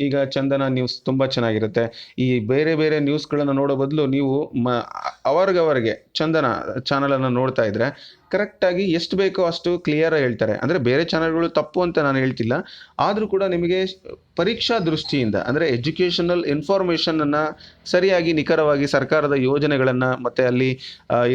Speaker 1: ಈಗ ಚಂದನ ನ್ಯೂಸ್ ತುಂಬ ಚೆನ್ನಾಗಿರುತ್ತೆ. ಈ ಬೇರೆ ಬೇರೆ ನ್ಯೂಸ್ಗಳನ್ನು ನೋಡೋ ಬದಲು ನೀವು ಅವರಿಗೆ ಚಂದನ ಚಾನಲನ್ನು ನೋಡ್ತಾ ಇದ್ದರೆ ಕರೆಕ್ಟಾಗಿ ಎಷ್ಟು ಬೇಕೋ ಅಷ್ಟು ಕ್ಲಿಯರ್ ಹೇಳ್ತಾರೆ. ಅಂದರೆ ಬೇರೆ ಚಾನಲ್ಗಳು ತಪ್ಪು ಅಂತ ನಾನು ಹೇಳ್ತಿಲ್ಲ, ಆದರೂ ಕೂಡ ನಿಮಗೆ ಪರೀಕ್ಷಾ ದೃಷ್ಟಿಯಿಂದ ಅಂದರೆ ಎಜುಕೇಷನಲ್ ಇನ್ಫಾರ್ಮೇಷನನ್ನು ಸರಿಯಾಗಿ ನಿಖರವಾಗಿ ಸರ್ಕಾರದ ಯೋಜನೆಗಳನ್ನು ಮತ್ತು ಅಲ್ಲಿ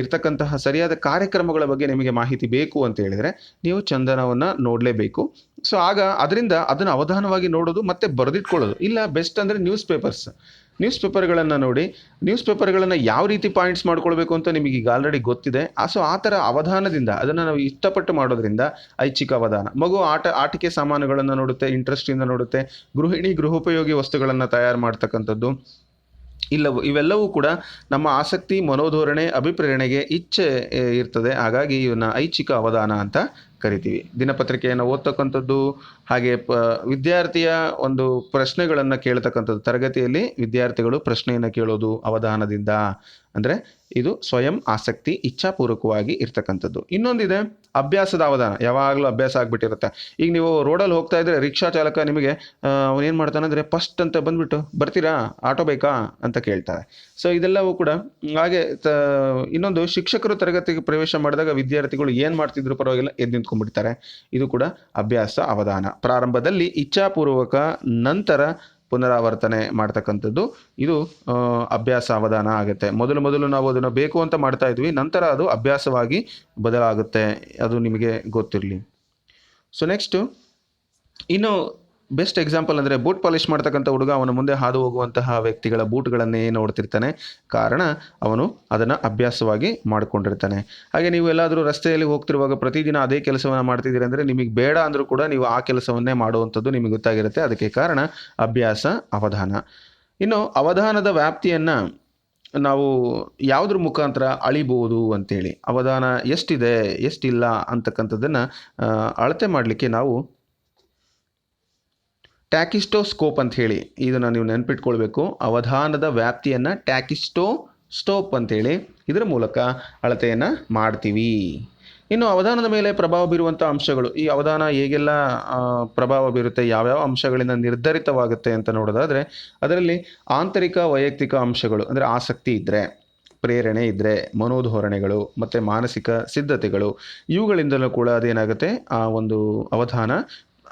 Speaker 1: ಇರ್ತಕ್ಕಂತಹ ಸರಿಯಾದ ಕಾರ್ಯಕ್ರಮಗಳ ಬಗ್ಗೆ ನಿಮಗೆ ಮಾಹಿತಿ ಬೇಕು ಅಂತ ಹೇಳಿದರೆ ನೀವು ಚಂದನವನ್ನು ನೋಡಲೇಬೇಕು. ಸೊ ಆಗ ಅದರಿಂದ ಅದನ್ನು ಅವಧಾನವಾಗಿ ನೋಡೋದು ಮತ್ತು ಬರೆದಿಟ್ಕೊಳ್ಳೋದು. ಇಲ್ಲ ಬೆಸ್ಟ್ ಅಂದರೆ ನ್ಯೂಸ್ ಪೇಪರ್ಗಳನ್ನು ನೋಡಿ, ನ್ಯೂಸ್ ಪೇಪರ್ಗಳನ್ನು ಯಾವ ರೀತಿ ಪಾಯಿಂಟ್ಸ್ ಮಾಡ್ಕೊಳ್ಬೇಕು ಅಂತ ನಿಮಗೆ ಈಗ ಆಲ್ರೆಡಿ ಗೊತ್ತಿದೆ. ಸೊ ಆ ಥರ ಅವಧಾನದಿಂದ ಅದನ್ನು ನಾವು ಇಷ್ಟಪಟ್ಟು ಮಾಡೋದ್ರಿಂದ ಐಚ್ಛಿಕ ಅವಧಾನ. ಮಗು ಆಟಿಕೆ ಸಾಮಾನುಗಳನ್ನು ನೋಡುತ್ತೆ, ಇಂಟ್ರೆಸ್ಟಿಂದ ನೋಡುತ್ತೆ. ಗೃಹೋಪಯೋಗಿ ವಸ್ತುಗಳನ್ನು ತಯಾರು ಮಾಡ್ತಕ್ಕಂಥದ್ದು ಇವೆಲ್ಲವೂ ಕೂಡ ನಮ್ಮ ಆಸಕ್ತಿ, ಮನೋಧೋರಣೆ, ಅಭಿಪ್ರೇರಣೆಗೆ ಇಚ್ಛೆ ಇರ್ತದೆ. ಹಾಗಾಗಿ ಇವನ್ನ ಐಚ್ಛಿಕ ಅವಧಾನ ಅಂತ ಕರಿತೀವಿ. ದಿನಪತ್ರಿಕೆಯನ್ನು ಓದ್ತಕ್ಕಂಥದ್ದು, ಹಾಗೆ ವಿದ್ಯಾರ್ಥಿಯ ಒಂದು ಪ್ರಶ್ನೆಗಳನ್ನು ಕೇಳ್ತಕ್ಕಂಥದ್ದು. ತರಗತಿಯಲ್ಲಿ ವಿದ್ಯಾರ್ಥಿಗಳು ಪ್ರಶ್ನೆಯನ್ನು ಕೇಳೋದು ಅವಧಾನದಿಂದ. ಅಂದರೆ ಇದು ಸ್ವಯಂ ಆಸಕ್ತಿ, ಇಚ್ಛಾಪೂರ್ವಕವಾಗಿ ಇರ್ತಕ್ಕಂಥದ್ದು. ಇನ್ನೊಂದಿದೆ ಅಭ್ಯಾಸದ ಅವಧಾನ. ಯಾವಾಗಲೂ ಅಭ್ಯಾಸ ಆಗಿಬಿಟ್ಟಿರುತ್ತೆ. ಈಗ ನೀವು ರೋಡಲ್ಲಿ ಹೋಗ್ತಾ ಇದ್ದರೆ ರಿಕ್ಷಾ ಚಾಲಕ ನಿಮಗೆ ಅವನೇನು ಮಾಡ್ತಾನೆ ಅಂದರೆ ಫಸ್ಟ್ ಅಂತ ಬಂದುಬಿಟ್ಟು ಬರ್ತೀರಾ, ಆಟೋ ಬೇಕಾ ಅಂತ ಕೇಳ್ತಾರೆ. ಸೊ ಇದೆಲ್ಲವೂ ಕೂಡ ಹಾಗೆ. ಇನ್ನೊಂದು ಶಿಕ್ಷಕರು ತರಗತಿಗೆ ಪ್ರವೇಶ ಮಾಡಿದಾಗ ವಿದ್ಯಾರ್ಥಿಗಳು ಏನು ಮಾಡ್ತಿದ್ರು ಪರವಾಗಿಲ್ಲ ಎದ್ದು ನಿಂತ್ಕೊಂಡ್ಬಿಡ್ತಾರೆ. ಇದು ಕೂಡ ಅಭ್ಯಾಸ ಅವಧಾನ. ಪ್ರಾರಂಭದಲ್ಲಿ ಇಚ್ಛಾಪೂರ್ವಕ, ನಂತರ ಪುನರಾವರ್ತನೆ ಮಾಡ್ತಕ್ಕಂಥದ್ದು. ಇದು ಅಭ್ಯಾಸ ಅವಧಾನ ಆಗುತ್ತೆ. ಮೊದಲು ನಾವು ಅದನ್ನು ಬೇಕು ಅಂತ ಮಾಡ್ತಾ ಇದ್ವಿ, ನಂತರ ಅದು ಅಭ್ಯಾಸವಾಗಿ ಬದಲಾಗುತ್ತೆ. ಅದು ನಿಮಗೆ ಗೊತ್ತಿರಲಿ. ಸೊ ನೆಕ್ಸ್ಟು ಇನ್ನು ಬೆಸ್ಟ್ ಎಕ್ಸಾಂಪಲ್ ಅಂದರೆ ಬೂಟ್ ಪಾಲಿಷ್ ಮಾಡ್ತಕ್ಕಂಥ ಹುಡುಗ ಅವನ ಮುಂದೆ ಹಾದು ಹೋಗುವಂತಹ ವ್ಯಕ್ತಿಗಳ ಬೂಟ್ಗಳನ್ನೇ ನೋಡ್ತಿರ್ತಾನೆ. ಕಾರಣ ಅವನು ಅದನ್ನು ಅಭ್ಯಾಸವಾಗಿ ಮಾಡಿಕೊಂಡಿರ್ತಾನೆ. ಹಾಗೆ ನೀವು ಎಲ್ಲಾದರೂ ರಸ್ತೆಯಲ್ಲಿ ಹೋಗ್ತಿರುವಾಗ ಪ್ರತಿದಿನ ಅದೇ ಕೆಲಸವನ್ನು ಮಾಡ್ತಿದ್ದೀರಿ ಅಂದರೆ ನಿಮಗೆ ಬೇಡ ಅಂದರೂ ಕೂಡ ನೀವು ಆ ಕೆಲಸವನ್ನೇ ಮಾಡುವಂಥದ್ದು ನಿಮಗೆ ಗೊತ್ತಾಗಿರುತ್ತೆ. ಅದಕ್ಕೆ ಕಾರಣ ಅಭ್ಯಾಸ ಅವಧಾನ. ಇನ್ನು ಅವಧಾನದ ವ್ಯಾಪ್ತಿಯನ್ನು ನಾವು ಯಾವುದ್ರ ಮುಖಾಂತರ ಅಳಿಬೋದು ಅಂತೇಳಿ, ಅವಧಾನ ಎಷ್ಟಿದೆ ಎಷ್ಟಿಲ್ಲ ಅಂತಕ್ಕಂಥದ್ದನ್ನು ಅಳತೆ ಮಾಡಲಿಕ್ಕೆ ನಾವು ಟ್ಯಾಕಿಸ್ಟೋಸ್ಕೋಪ್ ಅಂತ ಹೇಳಿ ಇದನ್ನು ನೀವು ನೆನಪಿಟ್ಕೊಳ್ಬೇಕು. ಅವಧಾನದ ವ್ಯಾಪ್ತಿಯನ್ನು ಟ್ಯಾಕಿಸ್ಟೋಸ್ಕೋಪ್ ಅಂತೇಳಿ ಇದರ ಮೂಲಕ ಅಳತೆಯನ್ನು ಮಾಡ್ತೀವಿ. ಇನ್ನು ಅವಧಾನದ ಮೇಲೆ ಪ್ರಭಾವ ಬೀರುವಂಥ ಅಂಶಗಳು, ಈ ಅವಧಾನ ಹೇಗೆಲ್ಲ ಪ್ರಭಾವ ಬೀರುತ್ತೆ, ಯಾವ್ಯಾವ ಅಂಶಗಳಿಂದ ನಿರ್ಧರಿತವಾಗುತ್ತೆ ಅಂತ ನೋಡೋದಾದರೆ ಅದರಲ್ಲಿ ಆಂತರಿಕ, ವೈಯಕ್ತಿಕ ಅಂಶಗಳು ಅಂದರೆ ಆಸಕ್ತಿ ಇದ್ದರೆ, ಪ್ರೇರಣೆ ಇದ್ದರೆ, ಮನೋಧೋರಣೆಗಳು ಮತ್ತು ಮಾನಸಿಕ ಸಿದ್ಧತೆಗಳು, ಇವುಗಳಿಂದಲೂ ಕೂಡ ಅದೇನಾಗುತ್ತೆ, ಆ ಒಂದು ಅವಧಾನ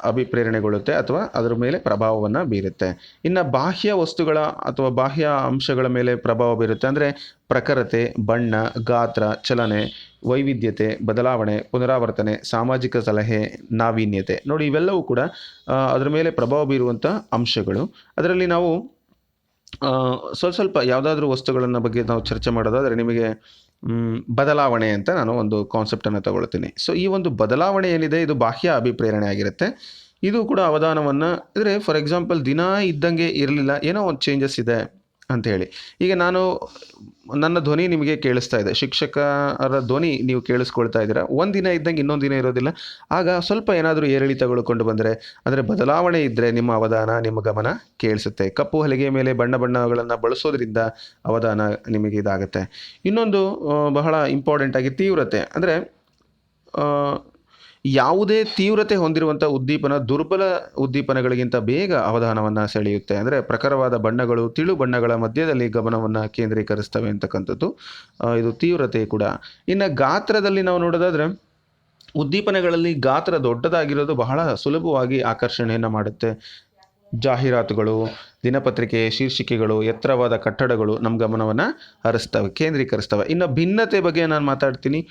Speaker 1: ಅಭಿಪ್ರೇರಣೆಗೊಳ್ಳುತ್ತೆ ಅಥವಾ ಅದರ ಮೇಲೆ ಪ್ರಭಾವವನ್ನು ಬೀರುತ್ತೆ. ಇನ್ನು ಬಾಹ್ಯ ವಸ್ತುಗಳ ಅಥವಾ ಬಾಹ್ಯ ಅಂಶಗಳ ಮೇಲೆ ಪ್ರಭಾವ ಬೀರುತ್ತೆ ಅಂದರೆ ಪ್ರಖರತೆ, ಬಣ್ಣ, ಗಾತ್ರ, ಚಲನೆ, ವೈವಿಧ್ಯತೆ, ಬದಲಾವಣೆ, ಪುನರಾವರ್ತನೆ, ಸಾಮಾಜಿಕ ಸಲಹೆ, ನಾವೀನ್ಯತೆ. ನೋಡಿ ಇವೆಲ್ಲವೂ ಕೂಡ ಅದರ ಮೇಲೆ ಪ್ರಭಾವ ಬೀರುವಂಥ ಅಂಶಗಳು. ಅದರಲ್ಲಿ ನಾವು ಸ್ವಲ್ಪ ಯಾವುದಾದ್ರೂ ವಸ್ತುಗಳನ್ನು ಬಗ್ಗೆ ನಾವು ಚರ್ಚೆ ಮಾಡೋದಾದರೆ ನಿಮಗೆ ಬದಲಾವಣೆ ಅಂತ ನಾನು ಒಂದು ಕಾನ್ಸೆಪ್ಟನ್ನು ತಗೊಳ್ತೀನಿ. ಸೊ ಈ ಒಂದು ಬದಲಾವಣೆ ಏನಿದೆ ಇದು ಬಾಹ್ಯ ಅಭಿಪ್ರೇರಣೆ ಆಗಿರುತ್ತೆ. ಇದು ಕೂಡ ಅವಧಾನವನ್ನು ಅಂದರೆ ಫಾರ್ ಎಕ್ಸಾಂಪಲ್ ದಿನ ಇದ್ದಂಗೆ ಇರಲಿಲ್ಲ, ಏನೋ ಒಂದು ಚೇಂಜಸ್ ಇದೆ ಅಂತ ಹೇಳಿ. ಈಗ ನನ್ನ ಧ್ವನಿ ನಿಮಗೆ ಕೇಳಿಸ್ತಾ ಇದೆ, ಶಿಕ್ಷಕರ ಧ್ವನಿ ನೀವು ಕೇಳಿಸ್ಕೊಳ್ತಾ ಇದ್ದೀರಾ. ಒಂದಿನ ಇದ್ದಂಗೆ ಇನ್ನೊಂದು ದಿನ ಇರೋದಿಲ್ಲ. ಆಗ ಸ್ವಲ್ಪ ಏನಾದರೂ ಏರಿಳಿತಗಳು ಕೊಂಡು ಬಂದರೆ ಅಂದರೆ ಬದಲಾವಣೆ ಇದ್ದರೆ ನಿಮ್ಮ ಅವಧಾನ, ನಿಮ್ಮ ಗಮನ ಕೇಳಿಸುತ್ತೆ. ಕಪ್ಪು ಹಲಗೆ ಮೇಲೆ ಬಣ್ಣಗಳನ್ನು ಬಳಸೋದ್ರಿಂದ ಅವಧಾನ ನಿಮಗೆ ಇದಾಗುತ್ತೆ. ಇನ್ನೊಂದು ಬಹಳ ಇಂಪಾರ್ಟೆಂಟ್ ಆಗಿ ತೀವ್ರತೆ ಅಂದರೆ ಯಾವುದೇ ತೀವ್ರತೆ ಹೊಂದಿರುವಂಥ ಉದ್ದೀಪನ ದುರ್ಬಲ ಉದ್ದೀಪನಗಳಿಗಿಂತ ಬೇಗ ಅವಧಾನವನ್ನು ಸೆಳೆಯುತ್ತೆ. ಅಂದರೆ ಪ್ರಖರವಾದ ಬಣ್ಣಗಳು ತಿಳು ಬಣ್ಣಗಳ ಮಧ್ಯದಲ್ಲಿ ಗಮನವನ್ನು ಕೇಂದ್ರೀಕರಿಸ್ತವೆ ಅಂತಕ್ಕಂಥದ್ದು ಇದು ತೀವ್ರತೆ ಕೂಡ. ಇನ್ನು ಗಾತ್ರದಲ್ಲಿ ನಾವು ನೋಡೋದಾದರೆ ಉದ್ದೀಪನಗಳಲ್ಲಿ ಗಾತ್ರ ದೊಡ್ಡದಾಗಿರೋದು ಬಹಳ ಸುಲಭವಾಗಿ ಆಕರ್ಷಣೆಯನ್ನು ಮಾಡುತ್ತೆ. ಜಾಹೀರಾತುಗಳು, ದಿನಪತ್ರಿಕೆ ಶೀರ್ಷಿಕೆಗಳು, ಎತ್ತರವಾದ ಕಟ್ಟಡಗಳು ನಮ್ಮ ಗಮನವನ್ನು ಕೇಂದ್ರೀಕರಿಸ್ತವೆ. ಇನ್ನು ಭಿನ್ನತೆ ಬಗ್ಗೆ ನಾನು ಮಾತಾಡ್ತೀನಿ.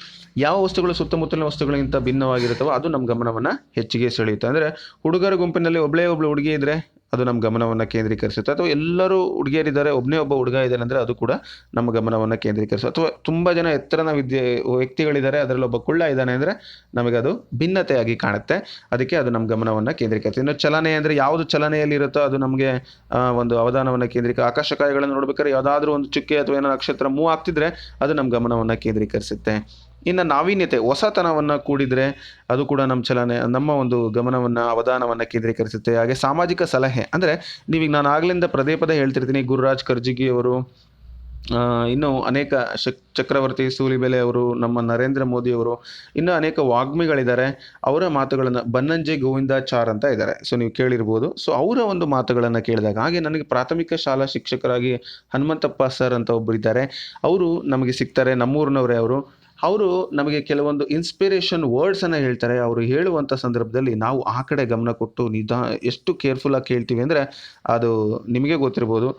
Speaker 1: ಯಾವ ವಸ್ತುಗಳು ಸುತ್ತಮುತ್ತಲಿನ ವಸ್ತುಗಳಿಗಿಂತ ಭಿನ್ನವಾಗಿರುತ್ತವೋ ಅದು ನಮ್ಮ ಗಮನವನ್ನು ಹೆಚ್ಚಿಗೆ ಸೆಳೆಯುತ್ತೆ. ಅಂದರೆ ಹುಡುಗರ ಗುಂಪಿನಲ್ಲಿ ಒಬ್ಬಳು ಹುಡುಗಿ ಇದ್ದರೆ ಅದು ನಮ್ಮ ಗಮನವನ್ನು ಕೇಂದ್ರೀಕರಿಸುತ್ತೆ. ಅಥವಾ ಎಲ್ಲರೂ ಹುಡುಗಿಯರಿದ್ದಾರೆ, ಒಬ್ಬ ಹುಡುಗ ಇದ್ದಾನೆ ಅಂದರೆ ಅದು ಕೂಡ ನಮ್ಮ ಗಮನವನ್ನು ಕೇಂದ್ರೀಕರಿಸುತ್ತೆ. ಅಥವಾ ತುಂಬ ಜನ ಎತ್ತರನ ವ್ಯಕ್ತಿಗಳಿದ್ದಾರೆ, ಅದರಲ್ಲಿ ಒಬ್ಬ ಕುಳ್ಳ ಇದ್ದಾನೆ ಅಂದರೆ ನಮಗೆ ಅದು ಭಿನ್ನತೆಯಾಗಿ ಕಾಣುತ್ತೆ. ಅದಕ್ಕೆ ಅದು ನಮ್ಮ ಗಮನವನ್ನು ಕೇಂದ್ರೀಕರಿಸುತ್ತೆ. ಇನ್ನು ಚಲನೆ ಅಂದರೆ ಯಾವುದು ಚಲನೆಯಲ್ಲಿ ಇರುತ್ತೋ ಅದು ನಮಗೆ ಒಂದು ಅವಧಾನವನ್ನು ಆಕಾಶಕಾಯಗಳನ್ನು ನೋಡ್ಬೇಕಾದ್ರೆ ಯಾವುದಾದ್ರೂ ಒಂದು ಚುಕ್ಕೆ ಅಥವಾ ಏನೋ ನಕ್ಷತ್ರ ಮೂವ್ ಆಗ್ತಿದ್ರೆ ಅದು ನಮ್ಮ ಗಮನವನ್ನು ಕೇಂದ್ರೀಕರಿಸುತ್ತೆ. ಇನ್ನು ನಾವೀನ್ಯತೆ, ಹೊಸತನವನ್ನು ಕೂಡಿದರೆ ಅದು ಕೂಡ ನಮ್ಮ ಒಂದು ಗಮನವನ್ನು ಅವಧಾನವನ್ನು ಕೇಂದ್ರೀಕರಿಸುತ್ತೆ. ಹಾಗೆ ಸಾಮಾಜಿಕ ಸಲಹೆ ಅಂದರೆ ನೀವೀಗ ನಾನು ಆಗ್ಲಿಂದ ಪದೇ ಹೇಳ್ತಿರ್ತೀನಿ, ಗುರುರಾಜ್ ಕರ್ಜಿಗಿ ಅವರು, ಇನ್ನೂ ಅನೇಕ ಚಕ್ರವರ್ತಿ ಸೂಲಿಬೆಲೆ ಅವರು, ನಮ್ಮ ನರೇಂದ್ರ ಮೋದಿ ಅವರು, ಇನ್ನೂ ಅನೇಕ ವಾಗ್ಮಿಗಳಿದ್ದಾರೆ. ಅವರ ಮಾತುಗಳನ್ನು ಬನ್ನಂಜೆ ಗೋವಿಂದಾಚಾರ್ ಅಂತ ಇದ್ದಾರೆ, ಸೊ ನೀವು ಕೇಳಿರ್ಬೋದು. ಸೊ ಅವರ ಒಂದು ಮಾತುಗಳನ್ನು ಕೇಳಿದಾಗ ಹಾಗೆ ನನಗೆ ಪ್ರಾಥಮಿಕ ಶಾಲಾ ಶಿಕ್ಷಕರಾಗಿ ಹನುಮಂತಪ್ಪ ಸರ್ ಅಂತ ಒಬ್ಬರು ಇದ್ದಾರೆ, ಅವರು ನಮಗೆ ಸಿಗ್ತಾರೆ. ನಮ್ಮೂರಿನವರೇ ಅವರು ನಮಗೆ ಕೆಲವೊಂದು ಇನ್ಸ್ಪಿರೇಷನ್ ವರ್ಡ್ಸನ್ನು ಹೇಳ್ತಾರೆ. ಅವರು ಹೇಳುವಂಥ ಸಂದರ್ಭದಲ್ಲಿ ನಾವು ಆ ಕಡೆ ಗಮನ ಕೊಟ್ಟು ಎಷ್ಟು ಕೇರ್ಫುಲ್ಲಾಗಿ ಕೇಳ್ತೀವಿ ಅಂದರೆ ಅದು ನಿಮಗೆ ಗೊತ್ತಿರ್ಬೋದು.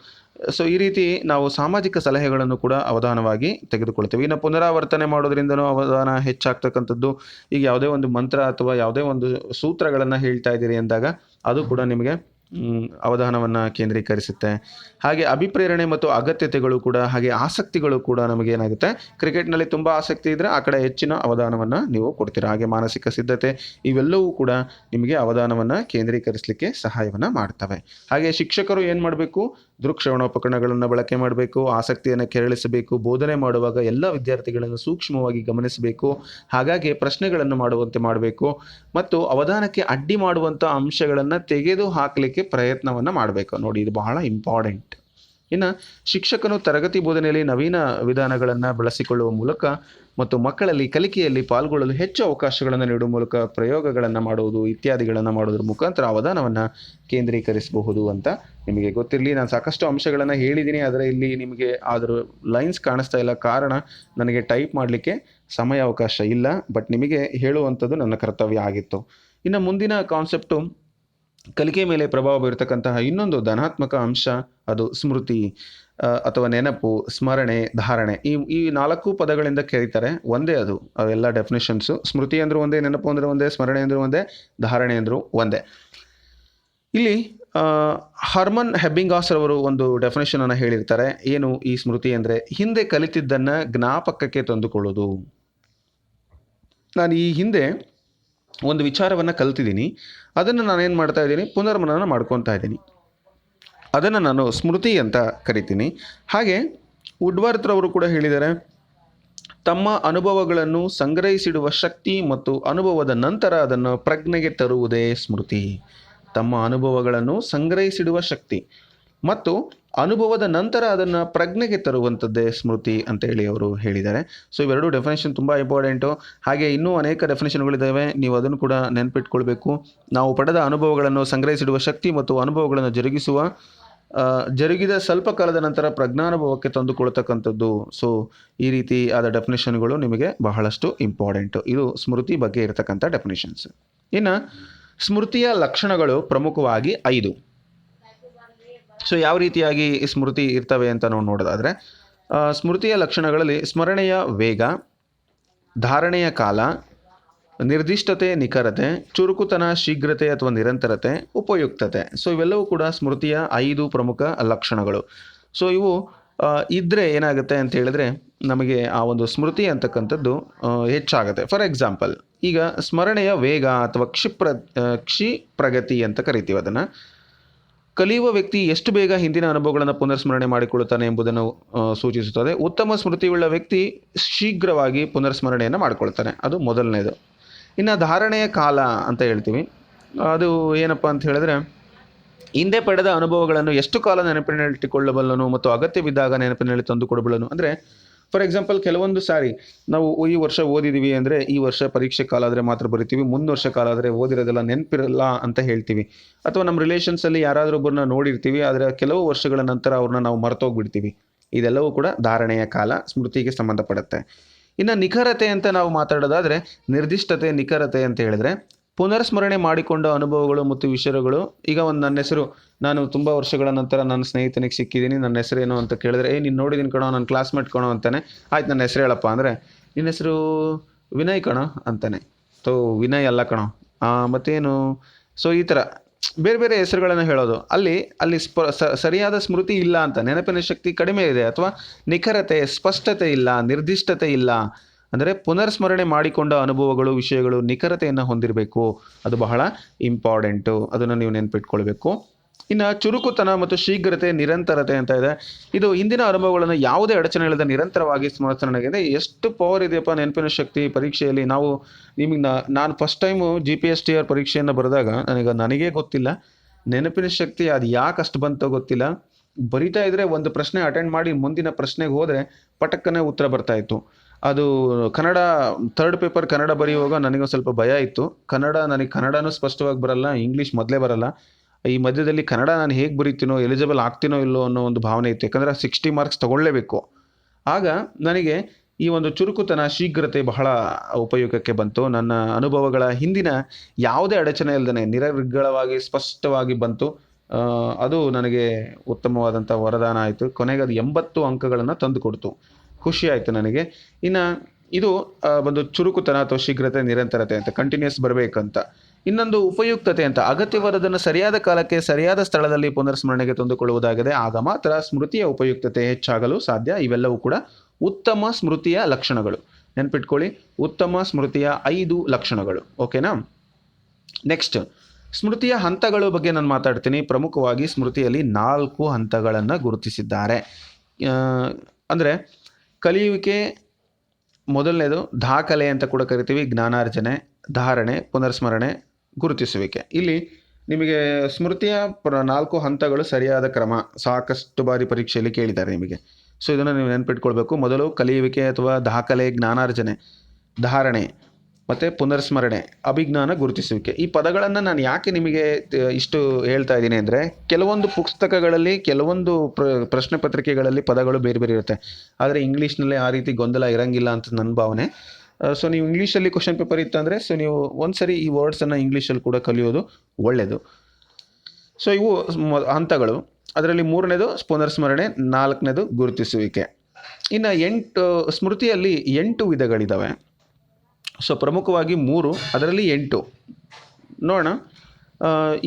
Speaker 1: ಸೊ ಈ ರೀತಿ ನಾವು ಸಾಮಾಜಿಕ ಸಲಹೆಗಳನ್ನು ಕೂಡ ಅವಧಾನವಾಗಿ ತೆಗೆದುಕೊಳ್ತೇವೆ. ಇನ್ನು ಪುನರಾವರ್ತನೆ ಮಾಡೋದ್ರಿಂದನೂ ಅವಧಾನ ಹೆಚ್ಚಾಗ್ತಕ್ಕಂಥದ್ದು. ಈಗ ಯಾವುದೇ ಒಂದು ಮಂತ್ರ ಅಥವಾ ಯಾವುದೇ ಒಂದು ಸೂತ್ರಗಳನ್ನು ಹೇಳ್ತಾ ಇದ್ದೀರಿ ಅಂದಾಗ ಅದು ಕೂಡ ನಿಮಗೆ ಅವಧಾನವನ್ನು ಕೇಂದ್ರೀಕರಿಸುತ್ತೆ. ಹಾಗೆ ಅಭಿಪ್ರೇರಣೆ ಮತ್ತು ಅಗತ್ಯತೆಗಳು ಕೂಡ, ಹಾಗೆ ಆಸಕ್ತಿಗಳು ಕೂಡ ನಮಗೇನಾಗುತ್ತೆ, ಕ್ರಿಕೆಟ್ನಲ್ಲಿ ತುಂಬ ಆಸಕ್ತಿ ಇದ್ದರೆ ಆ ಕಡೆ ಹೆಚ್ಚಿನ ಅವಧಾನವನ್ನು ನೀವು ಕೊಡ್ತೀರಾ. ಹಾಗೆ ಮಾನಸಿಕ ಸಿದ್ಧತೆ, ಇವೆಲ್ಲವೂ ಕೂಡ ನಿಮಗೆ ಅವಧಾನವನ್ನು ಕೇಂದ್ರೀಕರಿಸಲಿಕ್ಕೆ ಸಹಾಯವನ್ನು ಮಾಡ್ತವೆ. ಹಾಗೆ ಶಿಕ್ಷಕರು ಏನು ಮಾಡಬೇಕು, ದೃಕ್ಶ್ರವಣೋಪಕರಣಗಳನ್ನು ಬಳಕೆ ಮಾಡಬೇಕು, ಆಸಕ್ತಿಯನ್ನು ಕೆರಳಿಸಬೇಕು, ಬೋಧನೆ ಮಾಡುವಾಗ ಎಲ್ಲ ವಿದ್ಯಾರ್ಥಿಗಳನ್ನು ಸೂಕ್ಷ್ಮವಾಗಿ ಗಮನಿಸಬೇಕು, ಹಾಗಾಗಿ ಪ್ರಶ್ನೆಗಳನ್ನು ಮಾಡುವಂತೆ ಮಾಡಬೇಕು ಮತ್ತು ಅವಧಾನಕ್ಕೆ ಅಡ್ಡಿ ಮಾಡುವಂಥ ಅಂಶಗಳನ್ನು ತೆಗೆದು ಹಾಕಲಿಕ್ಕೆ ಪ್ರಯತ್ನವನ್ನು ಮಾಡಬೇಕು. ನೋಡಿ, ಇದು ಬಹಳ ಇಂಪಾರ್ಟೆಂಟ್. ಇನ್ನು ಶಿಕ್ಷಕನು ತರಗತಿ ಬೋಧನೆಯಲ್ಲಿ ನವೀನ ವಿಧಾನಗಳನ್ನು ಬಳಸಿಕೊಳ್ಳುವ ಮೂಲಕ ಮತ್ತು ಮಕ್ಕಳಲ್ಲಿ ಕಲಿಕೆಯಲ್ಲಿ ಪಾಲ್ಗೊಳ್ಳಲು ಹೆಚ್ಚು ಅವಕಾಶಗಳನ್ನು ನೀಡುವ ಮೂಲಕ ಪ್ರಯೋಗಗಳನ್ನು ಮಾಡುವುದು ಇತ್ಯಾದಿಗಳನ್ನು ಮಾಡೋದ್ರ ಮುಖಾಂತರ ಅವಧಾನವನ್ನು ಕೇಂದ್ರೀಕರಿಸಬಹುದು ಅಂತ ನಿಮಗೆ ಗೊತ್ತಿರಲಿ. ನಾನು ಸಾಕಷ್ಟು ಅಂಶಗಳನ್ನು ಹೇಳಿದ್ದೀನಿ, ಆದರೆ ಇಲ್ಲಿ ನಿಮಗೆ ಅದರ ಲೈನ್ಸ್ ಕಾಣಿಸ್ತಾ ಇಲ್ಲ, ಕಾರಣ ನನಗೆ ಟೈಪ್ ಮಾಡಲಿಕ್ಕೆ ಸಮಯಾವಕಾಶ ಇಲ್ಲ. ಬಟ್ ನಿಮಗೆ ಹೇಳುವಂಥದ್ದು ನನ್ನ ಕರ್ತವ್ಯ ಆಗಿತ್ತು. ಇನ್ನು ಮುಂದಿನ ಕಾನ್ಸೆಪ್ಟು, ಕಲಿಕೆ ಮೇಲೆ ಪ್ರಭಾವ ಬೀರತಕ್ಕಂತಹ ಇನ್ನೊಂದು ಧನಾತ್ಮಕ ಅಂಶ ಅದು ಸ್ಮೃತಿ ಅಥವಾ ನೆನಪು, ಸ್ಮರಣೆ, ಧಾರಣೆ. ಈ 4 ಪದಗಳಿಂದ ಕರೀತಾರೆ, ಒಂದೇ ಅದು ಅವೆಲ್ಲ ಡೆಫಿನೇಷನ್ಸು. ಸ್ಮೃತಿ ಅಂದರೂ ಒಂದೇ, ನೆನಪು ಅಂದರೆ ಒಂದೇ, ಸ್ಮರಣೆ ಅಂದರೂ ಒಂದೇ, ಧಾರಣೆ ಅಂದರೂ ಒಂದೇ. ಇಲ್ಲಿ ಹರ್ಮನ್ ಹೆಬ್ಬಿಂಗಾಸ್ ಅವರು ಒಂದು ಡೆಫಿನೇಷನನ್ನು ಹೇಳಿರ್ತಾರೆ. ಏನು ಈ ಸ್ಮೃತಿ ಅಂದರೆ, ಹಿಂದೆ ಕಲಿತಿದ್ದನ್ನು ಜ್ಞಾಪಕಕ್ಕೆ ತಂದುಕೊಳ್ಳೋದು. ನಾನು ಈ ಹಿಂದೆ ಒಂದು ವಿಚಾರವನ್ನು ಕಲ್ತಿದ್ದೀನಿ, ಅದನ್ನು ನಾನೇನು ಮಾಡ್ತಾ ಇದ್ದೀನಿ, ಪುನರ್ಮನನ ಮಾಡ್ಕೊತಾ ಇದ್ದೀನಿ, ಅದನ್ನು ನಾನು ಸ್ಮೃತಿ ಅಂತ ಕರಿತೀನಿ. ಹಾಗೆ ವುಡ್ವರ್ಥ್ರವರು ಕೂಡ ಹೇಳಿದ್ದಾರೆ, ತಮ್ಮ ಅನುಭವಗಳನ್ನು ಸಂಗ್ರಹಿಸಿಡುವ ಶಕ್ತಿ ಮತ್ತು ಅನುಭವದ ನಂತರ ಅದನ್ನು ಪ್ರಜ್ಞೆಗೆ ತರುವುದೇ ಸ್ಮೃತಿ. ತಮ್ಮ ಅನುಭವಗಳನ್ನು ಸಂಗ್ರಹಿಸಿಡುವ ಶಕ್ತಿ ಮತ್ತು ಅನುಭವದ ನಂತರ ಅದನ್ನು ಪ್ರಜ್ಞೆಗೆ ತರುವಂಥದ್ದೇ ಸ್ಮೃತಿ ಅಂತೇಳಿ ಅವರು ಹೇಳಿದ್ದಾರೆ. ಸೊ ಇವೆರಡು ಡೆಫಿನೇಷನ್ ತುಂಬ ಇಂಪಾರ್ಟೆಂಟು. ಹಾಗೆ ಇನ್ನೂ ಅನೇಕ ಡೆಫಿನೇಷನ್ಗಳಿದ್ದಾವೆ, ನೀವು ಅದನ್ನು ಕೂಡ ನೆನಪಿಟ್ಕೊಳ್ಬೇಕು. ನಾವು ಪಡೆದ ಅನುಭವಗಳನ್ನು ಸಂಗ್ರಹಿಸಿಡುವ ಶಕ್ತಿ ಮತ್ತು ಅನುಭವಗಳನ್ನು ಜರುಗಿದ ಸ್ವಲ್ಪ ಕಾಲದ ನಂತರ ಪ್ರಜ್ಞಾನುಭವಕ್ಕೆ ತಂದುಕೊಳ್ತಕ್ಕಂಥದ್ದು. ಸೊ ಈ ರೀತಿ ಆದ ಡೆಫಿನೇಷನ್ಗಳು ನಿಮಗೆ ಬಹಳಷ್ಟು ಇಂಪಾರ್ಟೆಂಟು. ಇದು ಸ್ಮೃತಿ ಬಗ್ಗೆ ಇರತಕ್ಕಂಥ ಡೆಫಿನೇಷನ್ಸ್. ಇನ್ನು ಸ್ಮೃತಿಯ ಲಕ್ಷಣಗಳು ಪ್ರಮುಖವಾಗಿ 5. ಸೊ ಯಾವ ರೀತಿಯಾಗಿ ಸ್ಮೃತಿ ಇರ್ತವೆ ಅಂತ ನಾವು ನೋಡೋದಾದರೆ, ಸ್ಮೃತಿಯ ಲಕ್ಷಣಗಳಲ್ಲಿ ಸ್ಮರಣೆಯ ವೇಗ, ಧಾರಣೆಯ ಕಾಲ, ನಿರ್ದಿಷ್ಟತೆ, ನಿಖರತೆ, ಚುರುಕುತನ, ಶೀಘ್ರತೆ ಅಥವಾ ನಿರಂತರತೆ, ಉಪಯುಕ್ತತೆ. ಸೊ ಇವೆಲ್ಲವೂ ಕೂಡ ಸ್ಮೃತಿಯ 5 ಪ್ರಮುಖ ಲಕ್ಷಣಗಳು. ಸೊ ಇವು ಇದ್ದರೆ ಏನಾಗುತ್ತೆ ಅಂತ ಹೇಳಿದ್ರೆ ನಮಗೆ ಆ ಒಂದು ಸ್ಮೃತಿ ಅಂತಕ್ಕಂಥದ್ದು ಹೆಚ್ಚಾಗುತ್ತೆ. ಫಾರ್ ಎಕ್ಸಾಂಪಲ್, ಈಗ ಸ್ಮರಣೆಯ ವೇಗ ಅಥವಾ ಕ್ಷಿಪ್ರಗತಿ ಅಂತ ಕರಿತೀವಿ ಅದನ್ನು. ಕಲಿಯುವ ವ್ಯಕ್ತಿ ಎಷ್ಟು ಬೇಗ ಹಿಂದಿನ ಅನುಭವಗಳನ್ನು ಪುನರ್ಸ್ಮರಣೆ ಮಾಡಿಕೊಳ್ಳುತ್ತಾನೆ ಎಂಬುದನ್ನು ಸೂಚಿಸುತ್ತದೆ. ಉತ್ತಮ ಸ್ಮೃತಿಯುಳ್ಳ ವ್ಯಕ್ತಿ ಶೀಘ್ರವಾಗಿ ಪುನರ್ಸ್ಮರಣೆಯನ್ನು ಮಾಡಿಕೊಳ್ತಾನೆ, ಅದು ಮೊದಲನೇದು. ಇನ್ನು ಧಾರಣೆಯ ಕಾಲ ಅಂತ ಹೇಳ್ತೀವಿ. ಅದು ಏನಪ್ಪ ಅಂತ ಹೇಳಿದ್ರೆ, ಹಿಂದೆ ಪಡೆದ ಅನುಭವಗಳನ್ನು ಎಷ್ಟು ಕಾಲ ನೆನಪಿನಲ್ಲಿಟ್ಟುಕೊಳ್ಳಬಲ್ಲನು ಮತ್ತು ಅಗತ್ಯವಿದ್ದಾಗ ನೆನಪಿನಲ್ಲಿ ತಂದುಕೊಡಬಲ್ಲನು. ಅಂದರೆ ಫಾರ್ ಎಕ್ಸಾಂಪಲ್, ಕೆಲವೊಂದು ಸಾರಿ ನಾವು ಈ ವರ್ಷ ಓದಿದ್ದೀವಿ ಅಂದರೆ ಈ ವರ್ಷ ಪರೀಕ್ಷೆ ಕಾಲ ಆದರೆ ಮಾತ್ರ ಬರಿತೀವಿ, ಮುಂದಿನ ವರ್ಷ ಕಾಲ ಆದರೆ ಓದಿರೋದೆಲ್ಲ ನೆನಪಿರಲ್ಲ ಅಂತ ಹೇಳ್ತೀವಿ. ಅಥವಾ ನಮ್ಮ ರಿಲೇಷನ್ಸಲ್ಲಿ ಯಾರಾದರೂ ಒಬ್ಬರನ್ನ ನೋಡಿರ್ತೀವಿ, ಆದರೆ ಕೆಲವು ವರ್ಷಗಳ ನಂತರ ಅವ್ರನ್ನ ನಾವು ಮರ್ತೋಗ್ಬಿಡ್ತೀವಿ. ಇದೆಲ್ಲವೂ ಕೂಡ ಧಾರಣೆಯ ಕಾಲ, ಸ್ಮೃತಿಗೆ ಸಂಬಂಧಪಡುತ್ತೆ. ಇನ್ನು ನಿಖರತೆ ಅಂತ ನಾವು ಮಾತಾಡೋದಾದರೆ, ನಿರ್ದಿಷ್ಟತೆ, ನಿಖರತೆ ಅಂತ ಹೇಳಿದ್ರೆ ಪುನರ್ಸ್ಮರಣೆ ಮಾಡಿಕೊಂಡ ಅನುಭವಗಳು ಮತ್ತು ವಿಷಯಗಳು. ಈಗ ನನ್ನ ಹೆಸರು, ನಾನು ತುಂಬ ವರ್ಷಗಳ ನಂತರ ನನ್ನ ಸ್ನೇಹಿತನಿಗೆ ಸಿಕ್ಕಿದ್ದೀನಿ, ನನ್ನ ಹೆಸರೇನು ಅಂತ ಕೇಳಿದ್ರೆ, ನೀನು ನೋಡಿದ್ದೀನಿ ಕಣೋ, ನನ್ನ ಕ್ಲಾಸ್ಮೇಟ್ ಕಣೋ ಅಂತಾನೆ. ಆಯ್ತು, ನನ್ನ ಹೆಸರು ಹೇಳಪ್ಪ ಅಂದರೆ, ನಿನ್ನ ಹೆಸರು ವಿನಯ್ ಕಣೋ ಅಂತಾನೆ. ಸೊ ವಿನಯ್ ಅಲ್ಲ ಕಣೋ, ಮತ್ತೇನು. ಸೊ ಈ ಥರ ಬೇರೆ ಬೇರೆ ಹೆಸರುಗಳನ್ನು ಹೇಳೋದು. ಅಲ್ಲಿ ಸರಿಯಾದ ಸ್ಮೃತಿ ಇಲ್ಲ ಅಂತ, ನೆನಪಿನ ಶಕ್ತಿ ಕಡಿಮೆ ಇದೆ, ಅಥವಾ ನಿಖರತೆ, ಸ್ಪಷ್ಟತೆ ಇಲ್ಲ, ನಿರ್ದಿಷ್ಟತೆ ಇಲ್ಲ. ಅಂದರೆ ಪುನರ್ಸ್ಮರಣೆ ಮಾಡಿಕೊಂಡ ಅನುಭವಗಳು, ವಿಷಯಗಳು ನಿಖರತೆಯನ್ನು ಹೊಂದಿರಬೇಕು. ಅದು ಬಹಳ ಇಂಪಾರ್ಟೆಂಟು, ಅದನ್ನು ನೀವು ನೆನಪಿಟ್ಕೊಳ್ಬೇಕು. ಇನ್ನು ಚುರುಕುತನ ಮತ್ತು ಶೀಘ್ರತೆ, ನಿರಂತರತೆ ಅಂತ ಇದೆ. ಇದು ಹಿಂದಿನ ಅನುಭವಗಳನ್ನು ಯಾವುದೇ ಅಡಚಣೆ ಇಲ್ಲದೆ ನಿರಂತರವಾಗಿ ಸ್ಮರಣೆಗೆ. ಎಷ್ಟು ಪವರ್ ಇದೆಯಪ್ಪ ನೆನಪಿನ ಶಕ್ತಿ. ಪರೀಕ್ಷೆಯಲ್ಲಿ ನಾನು ಫಸ್ಟ್ ಟೈಮು GPSTR ಪರೀಕ್ಷೆಯನ್ನು ಬರೆದಾಗ ನನಗೇ ಗೊತ್ತಿಲ್ಲ ನೆನಪಿನ ಶಕ್ತಿ ಅದು ಯಾಕೆ ಅಷ್ಟು ಬಂತೋ ಗೊತ್ತಿಲ್ಲ. ಬರಿತಾ ಇದ್ದರೆ ಒಂದು ಪ್ರಶ್ನೆ ಅಟೆಂಡ್ ಮಾಡಿ ಮುಂದಿನ ಪ್ರಶ್ನೆಗೆ ಹೋದರೆ ಪಟಕ್ಕನೆ ಉತ್ತರ ಬರ್ತಾಯಿತ್ತು. ಅದು ಕನ್ನಡ ಥರ್ಡ್ ಪೇಪರ್ ಕನ್ನಡ ಬರೆಯುವಾಗ ನನಗೆ ಸ್ವಲ್ಪ ಭಯ ಇತ್ತು. ನನಗೆ ಕನ್ನಡನೂ ಸ್ಪಷ್ಟವಾಗಿ ಬರಲ್ಲ, ಇಂಗ್ಲೀಷ್ ಮೊದಲೇ ಬರಲ್ಲ. ಈ ಮಧ್ಯದಲ್ಲಿ ಕನ್ನಡ ನಾನು ಹೇಗೆ ಬರೀತೀನೋ, ಎಲಿಜಿಬಲ್ ಆಗ್ತೀನೋ ಇಲ್ಲೋ ಅನ್ನೋ ಒಂದು ಭಾವನೆ ಇತ್ತು. ಯಾಕಂದರೆ 60 ಮಾರ್ಕ್ಸ್ ತೊಗೊಳ್ಳೇಬೇಕು. ಆಗ ನನಗೆ ಈ ಒಂದು ಚುರುಕುತನ, ಶೀಘ್ರತೆ ಬಹಳ ಉಪಯೋಗಕ್ಕೆ ಬಂತು. ನನ್ನ ಅನುಭವಗಳ ಹಿಂದಿನ ಯಾವುದೇ ಅಡಚಣೆ ಇಲ್ಲದೇ ನಿರರ್ಗಳವಾಗಿ ಸ್ಪಷ್ಟವಾಗಿ ಬಂತು. ಅದು ನನಗೆ ಉತ್ತಮವಾದಂಥ ವರದಾನ ಆಯಿತು. ಕೊನೆಗೆ ಅದು 80 ಅಂಕಗಳನ್ನು ತಂದು ಕೊಡ್ತು. ಖುಷಿ ಆಯಿತು ನನಗೆ. ಇನ್ನು ಇದು ಒಂದು ಚುರುಕುತನ ಅಥವಾ ಶೀಘ್ರತೆ, ನಿರಂತರತೆ ಅಂತ ಕಂಟಿನ್ಯೂಸ್ ಬರಬೇಕಂತ. ಇನ್ನೊಂದು ಉಪಯುಕ್ತತೆ ಅಂತ, ಅಗತ್ಯವಾದದನ್ನು ಸರಿಯಾದ ಕಾಲಕ್ಕೆ ಸರಿಯಾದ ಸ್ಥಳದಲ್ಲಿ ಪುನರ್ಸ್ಮರಣೆಗೆ ತಂದುಕೊಳ್ಳುವುದಾಗಿದೆ. ಆಗ ಮಾತ್ರ ಸ್ಮೃತಿಯ ಉಪಯುಕ್ತತೆ ಹೆಚ್ಚಾಗಲು ಸಾಧ್ಯ. ಇವೆಲ್ಲವೂ ಕೂಡ ಉತ್ತಮ ಸ್ಮೃತಿಯ ಲಕ್ಷಣಗಳು. ನೆನ್ಪಿಟ್ಕೊಳ್ಳಿ, ಉತ್ತಮ ಸ್ಮೃತಿಯ 5 ಲಕ್ಷಣಗಳು. ಓಕೆನಾ? ನೆಕ್ಸ್ಟ್, ಸ್ಮೃತಿಯ ಹಂತಗಳ ಬಗ್ಗೆ ನಾನು ಮಾತಾಡ್ತೀನಿ. ಪ್ರಮುಖವಾಗಿ ಸ್ಮೃತಿಯಲ್ಲಿ 4 ಹಂತಗಳನ್ನು ಗುರುತಿಸಿದ್ದಾರೆ. ಅಂದರೆ ಕಲಿಯುವಿಕೆ ಮೊದಲನೇದು ದಾಖಲೆ ಅಂತ ಕೂಡ ಕರಿತೀವಿ. ಜ್ಞಾನಾರ್ಜನೆ, ಧಾರಣೆ, ಪುನರ್ಸ್ಮರಣೆ, ಗುರುತಿಸುವಿಕೆ. ಇಲ್ಲಿ ನಿಮಗೆ ಸ್ಮೃತಿಯ 4 ಹಂತಗಳು ಸರಿಯಾದ ಕ್ರಮ ಸಾಕಷ್ಟು ಬಾರಿ ಪರೀಕ್ಷೆಯಲ್ಲಿ ಕೇಳಿದ್ದಾರೆ ನಿಮಗೆ. ಸೊ ಇದನ್ನು ನೀವು ನೆನಪಿಟ್ಕೊಳ್ಬೇಕು. ಮೊದಲು ಕಲಿಯುವಿಕೆ ಅಥವಾ ದಾಖಲೆ, ಜ್ಞಾನಾರ್ಜನೆ, ಧಾರಣೆ ಮತ್ತು ಪುನರ್ಸ್ಮರಣೆ, ಅಭಿಜ್ಞಾನ, ಗುರುತಿಸುವಿಕೆ. ಈ ಪದಗಳನ್ನು ನಾನು ಯಾಕೆ ನಿಮಗೆ ಇಷ್ಟು ಹೇಳ್ತಾ ಇದ್ದೀನಿ ಅಂದರೆ, ಕೆಲವೊಂದು ಪುಸ್ತಕಗಳಲ್ಲಿ, ಕೆಲವೊಂದು ಪ್ರಶ್ನೆ ಪತ್ರಿಕೆಗಳಲ್ಲಿ ಪದಗಳು ಬೇರೆ ಬೇರೆ ಇರುತ್ತೆ. ಆದರೆ ಇಂಗ್ಲೀಷ್ನಲ್ಲಿ ಆ ರೀತಿ ಗೊಂದಲ ಇರೋಂಗಿಲ್ಲ ಅಂತ ನನ್ನ ಭಾವನೆ. ಸೊ ನೀವು ಇಂಗ್ಲೀಷಲ್ಲಿ ಕ್ವಶನ್ ಪೇಪರ್ ಇತ್ತಂದರೆ ಸೊ ನೀವು ಒಂದ್ಸರಿ ಈ ವರ್ಡ್ಸನ್ನು ಇಂಗ್ಲೀಷಲ್ಲಿ ಕೂಡ ಕಲಿಯೋದು ಒಳ್ಳೆಯದು. ಸೊ ಇವು ಹಂತಗಳು. ಅದರಲ್ಲಿ 3ನೇದು ಪುನರ್ಸ್ಮರಣೆ, 4ನೇದು ಗುರುತಿಸುವಿಕೆ. ಇನ್ನು ಸ್ಮೃತಿಯಲ್ಲಿ 8 ವಿಧಗಳಿದ್ದಾವೆ. ಸೊ ಪ್ರಮುಖವಾಗಿ 3, ಅದರಲ್ಲಿ 8 ನೋಡೋಣ.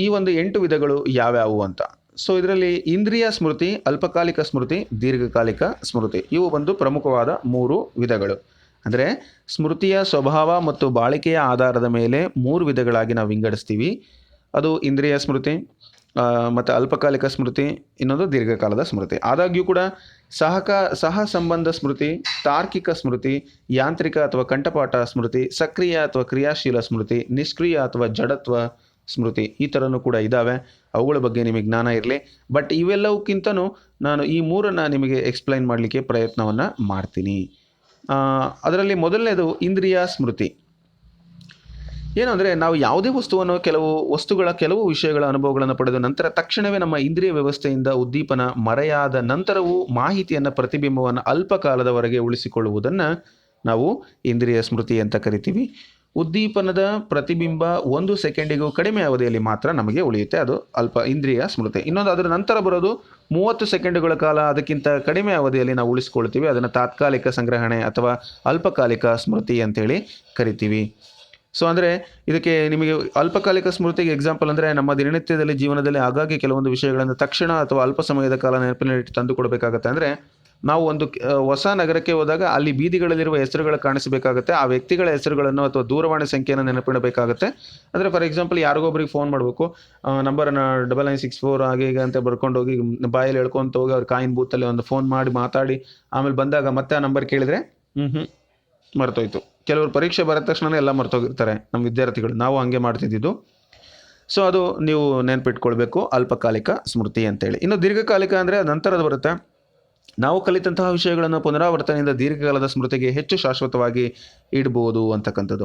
Speaker 1: ಈ ಒಂದು 8 ವಿಧಗಳು ಯಾವ್ಯಾವು ಅಂತ. ಸೊ ಇದರಲ್ಲಿ ಇಂದ್ರಿಯ ಸ್ಮೃತಿ, ಅಲ್ಪಕಾಲಿಕ ಸ್ಮೃತಿ, ದೀರ್ಘಕಾಲಿಕ ಸ್ಮೃತಿ, ಇವು ಒಂದು ಪ್ರಮುಖವಾದ 3 ವಿಧಗಳು. ಅಂದರೆ ಸ್ಮೃತಿಯ ಸ್ವಭಾವ ಮತ್ತು ಬಾಳಿಕೆಯ ಆಧಾರದ ಮೇಲೆ 3 ವಿಧಗಳಾಗಿ ನಾವು ವಿಂಗಡಿಸ್ತೀವಿ. ಅದು ಇಂದ್ರಿಯ ಸ್ಮೃತಿ, ಮತ್ತು ಅಲ್ಪಕಾಲಿಕ ಸ್ಮೃತಿ, ಇನ್ನೊಂದು ದೀರ್ಘಕಾಲದ ಸ್ಮೃತಿ. ಆದಾಗ್ಯೂ ಕೂಡ ಸಹ ಸಂಬಂಧ ಸ್ಮೃತಿ, ತಾರ್ಕಿಕ ಸ್ಮೃತಿ, ಯಾಂತ್ರಿಕ ಅಥವಾ ಕಂಠಪಾಠ ಸ್ಮೃತಿ, ಸಕ್ರಿಯ ಅಥವಾ ಕ್ರಿಯಾಶೀಲ ಸ್ಮೃತಿ, ನಿಷ್ಕ್ರಿಯ ಅಥವಾ ಜಡತ್ವ ಸ್ಮೃತಿ, ಈ ಥರನೂ ಕೂಡ ಇದ್ದಾವೆ. ಅವುಗಳ ಬಗ್ಗೆ ನಿಮಗೆ ಜ್ಞಾನ ಇರಲಿ. ಬಟ್ ಇವೆಲ್ಲವಕ್ಕಿಂತನೂ ನಾನು ಈ 3ನ್ನು ನಿಮಗೆ ಎಕ್ಸ್ಪ್ಲೈನ್ ಮಾಡಲಿಕ್ಕೆ ಪ್ರಯತ್ನವನ್ನು ಮಾಡ್ತೀನಿ. ಅದರಲ್ಲಿ ಮೊದಲನೇದು ಇಂದ್ರಿಯ ಸ್ಮೃತಿ. ಏನು ಅಂದರೆ, ನಾವು ಯಾವುದೇ ವಸ್ತುವನ್ನು, ಕೆಲವು ವಿಷಯಗಳ ಅನುಭವಗಳನ್ನು ಪಡೆದ ನಂತರ ತಕ್ಷಣವೇ ನಮ್ಮ ಇಂದ್ರಿಯ ವ್ಯವಸ್ಥೆಯಿಂದ ಉದ್ದೀಪನ ಮರೆಯಾದ ನಂತರವೂ ಮಾಹಿತಿಯನ್ನು, ಪ್ರತಿಬಿಂಬವನ್ನು ಅಲ್ಪ ಕಾಲದವರೆಗೆ ಉಳಿಸಿಕೊಳ್ಳುವುದನ್ನು ನಾವು ಇಂದ್ರಿಯ ಸ್ಮೃತಿ ಅಂತ ಕರಿತೀವಿ. ಉದ್ದೀಪನದ ಪ್ರತಿಬಿಂಬ 1 ಸೆಕೆಂಡಿಗೂ ಕಡಿಮೆ ಅವಧಿಯಲ್ಲಿ ಮಾತ್ರ ನಮಗೆ ಉಳಿಯುತ್ತೆ, ಅದು ಅಲ್ಪ ಇಂದ್ರಿಯ ಸ್ಮೃತಿ. ಇನ್ನೊಂದು ಅದರ ನಂತರ ಬರೋದು 30 ಸೆಕೆಂಡುಗಳ ಕಾಲ ಅದಕ್ಕಿಂತ ಕಡಿಮೆ ಅವಧಿಯಲ್ಲಿ ನಾವು ಉಳಿಸ್ಕೊಳ್ತೀವಿ, ಅದನ್ನು ತಾತ್ಕಾಲಿಕ ಸಂಗ್ರಹಣೆ ಅಥವಾ ಅಲ್ಪಕಾಲಿಕ ಸ್ಮೃತಿ ಅಂತೇಳಿ ಕರಿತೀವಿ. ಸೊ ಅಂದರೆ ಇದಕ್ಕೆ ನಿಮಗೆ ಅಲ್ಪಕಾಲಿಕ ಸ್ಮೃತಿಗೆ ಎಕ್ಸಾಂಪಲ್ ಅಂದರೆ ನಮ್ಮ ದಿನನಿತ್ಯದಲ್ಲಿ ಜೀವನದಲ್ಲಿ ಆಗಾಗ್ಗೆ ಕೆಲವೊಂದು ವಿಷಯಗಳನ್ನು ತಕ್ಷಣ ಅಥವಾ ಅಲ್ಪ ಸಮಯದ ಕಾಲ ನೆನಪಿನಲ್ಲಿ ತಂದು ಕೊಡಬೇಕಾಗತ್ತೆ. ಅಂದರೆ ನಾವು ಒಂದು ಹೊಸ ನಗರಕ್ಕೆ ಹೋದಾಗ ಅಲ್ಲಿ ಬೀದಿಗಳಲ್ಲಿರುವ ಹೆಸರುಗಳು ಕಾಣಿಸಬೇಕಾಗುತ್ತೆ, ಆ ವ್ಯಕ್ತಿಗಳ ಹೆಸರುಗಳನ್ನು ಅಥವಾ ದೂರವಾಣಿ ಸಂಖ್ಯೆಯನ್ನು ನೆನಪಿಡಬೇಕಾಗುತ್ತೆ. ಅಂದರೆ ಫಾರ್ ಎಕ್ಸಾಂಪಲ್ ಯಾರಿಗೊಬ್ರಿಗೆ ಫೋನ್ ಮಾಡಬೇಕು, ನಂಬರನ್ನು 9964 ಹಾಗೆ ಈಗ ಅಂತ ಬರ್ಕೊಂಡು ಹೋಗಿ ಬಾಯಲ್ಲಿ ಹೇಳ್ಕೊಂತ ಹೋಗಿ ಅವ್ರ ಕಾಯಿನ್ ಬೂತಲ್ಲಿ ಒಂದು ಫೋನ್ ಮಾಡಿ ಮಾತಾಡಿ ಆಮೇಲೆ ಬಂದಾಗ ಮತ್ತೆ ಆ ನಂಬರ್ ಕೇಳಿದರೆ ಮರ್ತೋಯ್ತು. ಕೆಲವರು ಪರೀಕ್ಷೆ ಬರದ ತಕ್ಷಣ ಎಲ್ಲ ಮರ್ತೋಗಿರ್ತಾರೆ ನಮ್ಮ ವಿದ್ಯಾರ್ಥಿಗಳು, ನಾವು ಹಂಗೆ ಮಾಡ್ತಿದ್ದು. ಸೊ ಅದು ನೀವು ನೆನಪಿಟ್ಕೊಳ್ಬೇಕು, ಅಲ್ಪಕಾಲಿಕ ಸ್ಮೃತಿ ಅಂತೇಳಿ. ಇನ್ನು ದೀರ್ಘಕಾಲಿಕ ಅಂದರೆ ನಂತರದ ಬರುತ್ತೆ. ನಾವು ಕಲಿತಂತಹ ವಿಷಯಗಳನ್ನು ಪುನರಾವರ್ತನೆಯಿಂದ ದೀರ್ಘಕಾಲದ ಸ್ಮೃತಿಗೆ ಹೆಚ್ಚು ಶಾಶ್ವತವಾಗಿ ಇಡ್ಬೋದು ಅಂತಕ್ಕಂಥದ್ದು.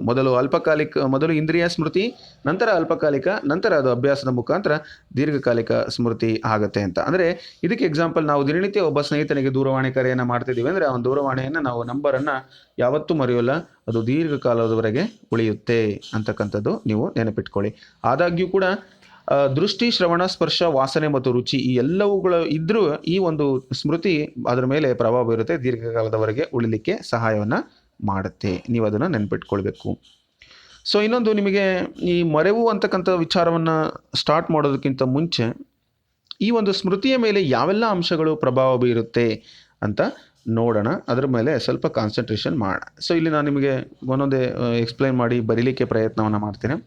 Speaker 1: ಮೊದಲು ಇಂದ್ರಿಯ ಸ್ಮೃತಿ, ನಂತರ ಅಲ್ಪಕಾಲಿಕ, ನಂತರ ಅದು ಅಭ್ಯಾಸದ ಮುಖಾಂತರ ದೀರ್ಘಕಾಲಿಕ ಸ್ಮೃತಿ ಆಗುತ್ತೆ ಅಂತ. ಅಂದರೆ ಇದಕ್ಕೆ ಎಕ್ಸಾಂಪಲ್, ನಾವು ದಿನನಿತ್ಯ ಒಬ್ಬ ಸ್ನೇಹಿತನಿಗೆ ದೂರವಾಣಿ ಕರೆಯನ್ನು ಮಾಡ್ತಿದ್ದೀವಿ ಅಂದರೆ ಅವನ ದೂರವಾಣಿಯನ್ನು ನಾವು ನಂಬರನ್ನು ಯಾವತ್ತೂ ಮರೆಯೋಲ್ಲ, ಅದು ದೀರ್ಘಕಾಲದವರೆಗೆ ಉಳಿಯುತ್ತೆ ಅಂತಕ್ಕಂಥದ್ದು ನೀವು ನೆನಪಿಟ್ಕೊಳ್ಳಿ. ಆದಾಗ್ಯೂ ಕೂಡ ದೃಷ್ಟಿ, ಶ್ರವಣ, ಸ್ಪರ್ಶ, ವಾಸನೆ ಮತ್ತು ರುಚಿ ಈ ಎಲ್ಲವುಗಳು ಇದ್ದರೂ ಈ ಒಂದು ಸ್ಮೃತಿ ಅದರ ಮೇಲೆ ಪ್ರಭಾವ ಬೀರುತ್ತೆ, ದೀರ್ಘಕಾಲದವರೆಗೆ ಉಳಿಲಿಕ್ಕೆ ಸಹಾಯವನ್ನು ಮಾಡುತ್ತೆ. ನೀವು ಅದನ್ನು ನೆನಪಿಟ್ಕೊಳ್ಬೇಕು. ಸೊ ಇನ್ನೊಂದು, ನಿಮಗೆ ಈ ಮರೆವು ಅಂತಕ್ಕಂಥ ವಿಚಾರವನ್ನು ಸ್ಟಾರ್ಟ್ ಮಾಡೋದಕ್ಕಿಂತ ಮುಂಚೆ ಈ ಒಂದು ಸ್ಮೃತಿಯ ಮೇಲೆ ಯಾವೆಲ್ಲ ಅಂಶಗಳು ಪ್ರಭಾವ ಬೀರುತ್ತೆ ಅಂತ ನೋಡೋಣ, ಅದರ ಮೇಲೆ ಸ್ವಲ್ಪ ಕಾನ್ಸಂಟ್ರೇಷನ್ ಮಾಡೋಣ. ಸೊ ಇಲ್ಲಿ ನಾನು ನಿಮಗೆ ಒಂದೊಂದೇ ಎಕ್ಸ್ಪ್ಲೈನ್ ಮಾಡಿ ಬರೀಲಿಕ್ಕೆ ಪ್ರಯತ್ನವನ್ನು ಮಾಡ್ತೇನೆ.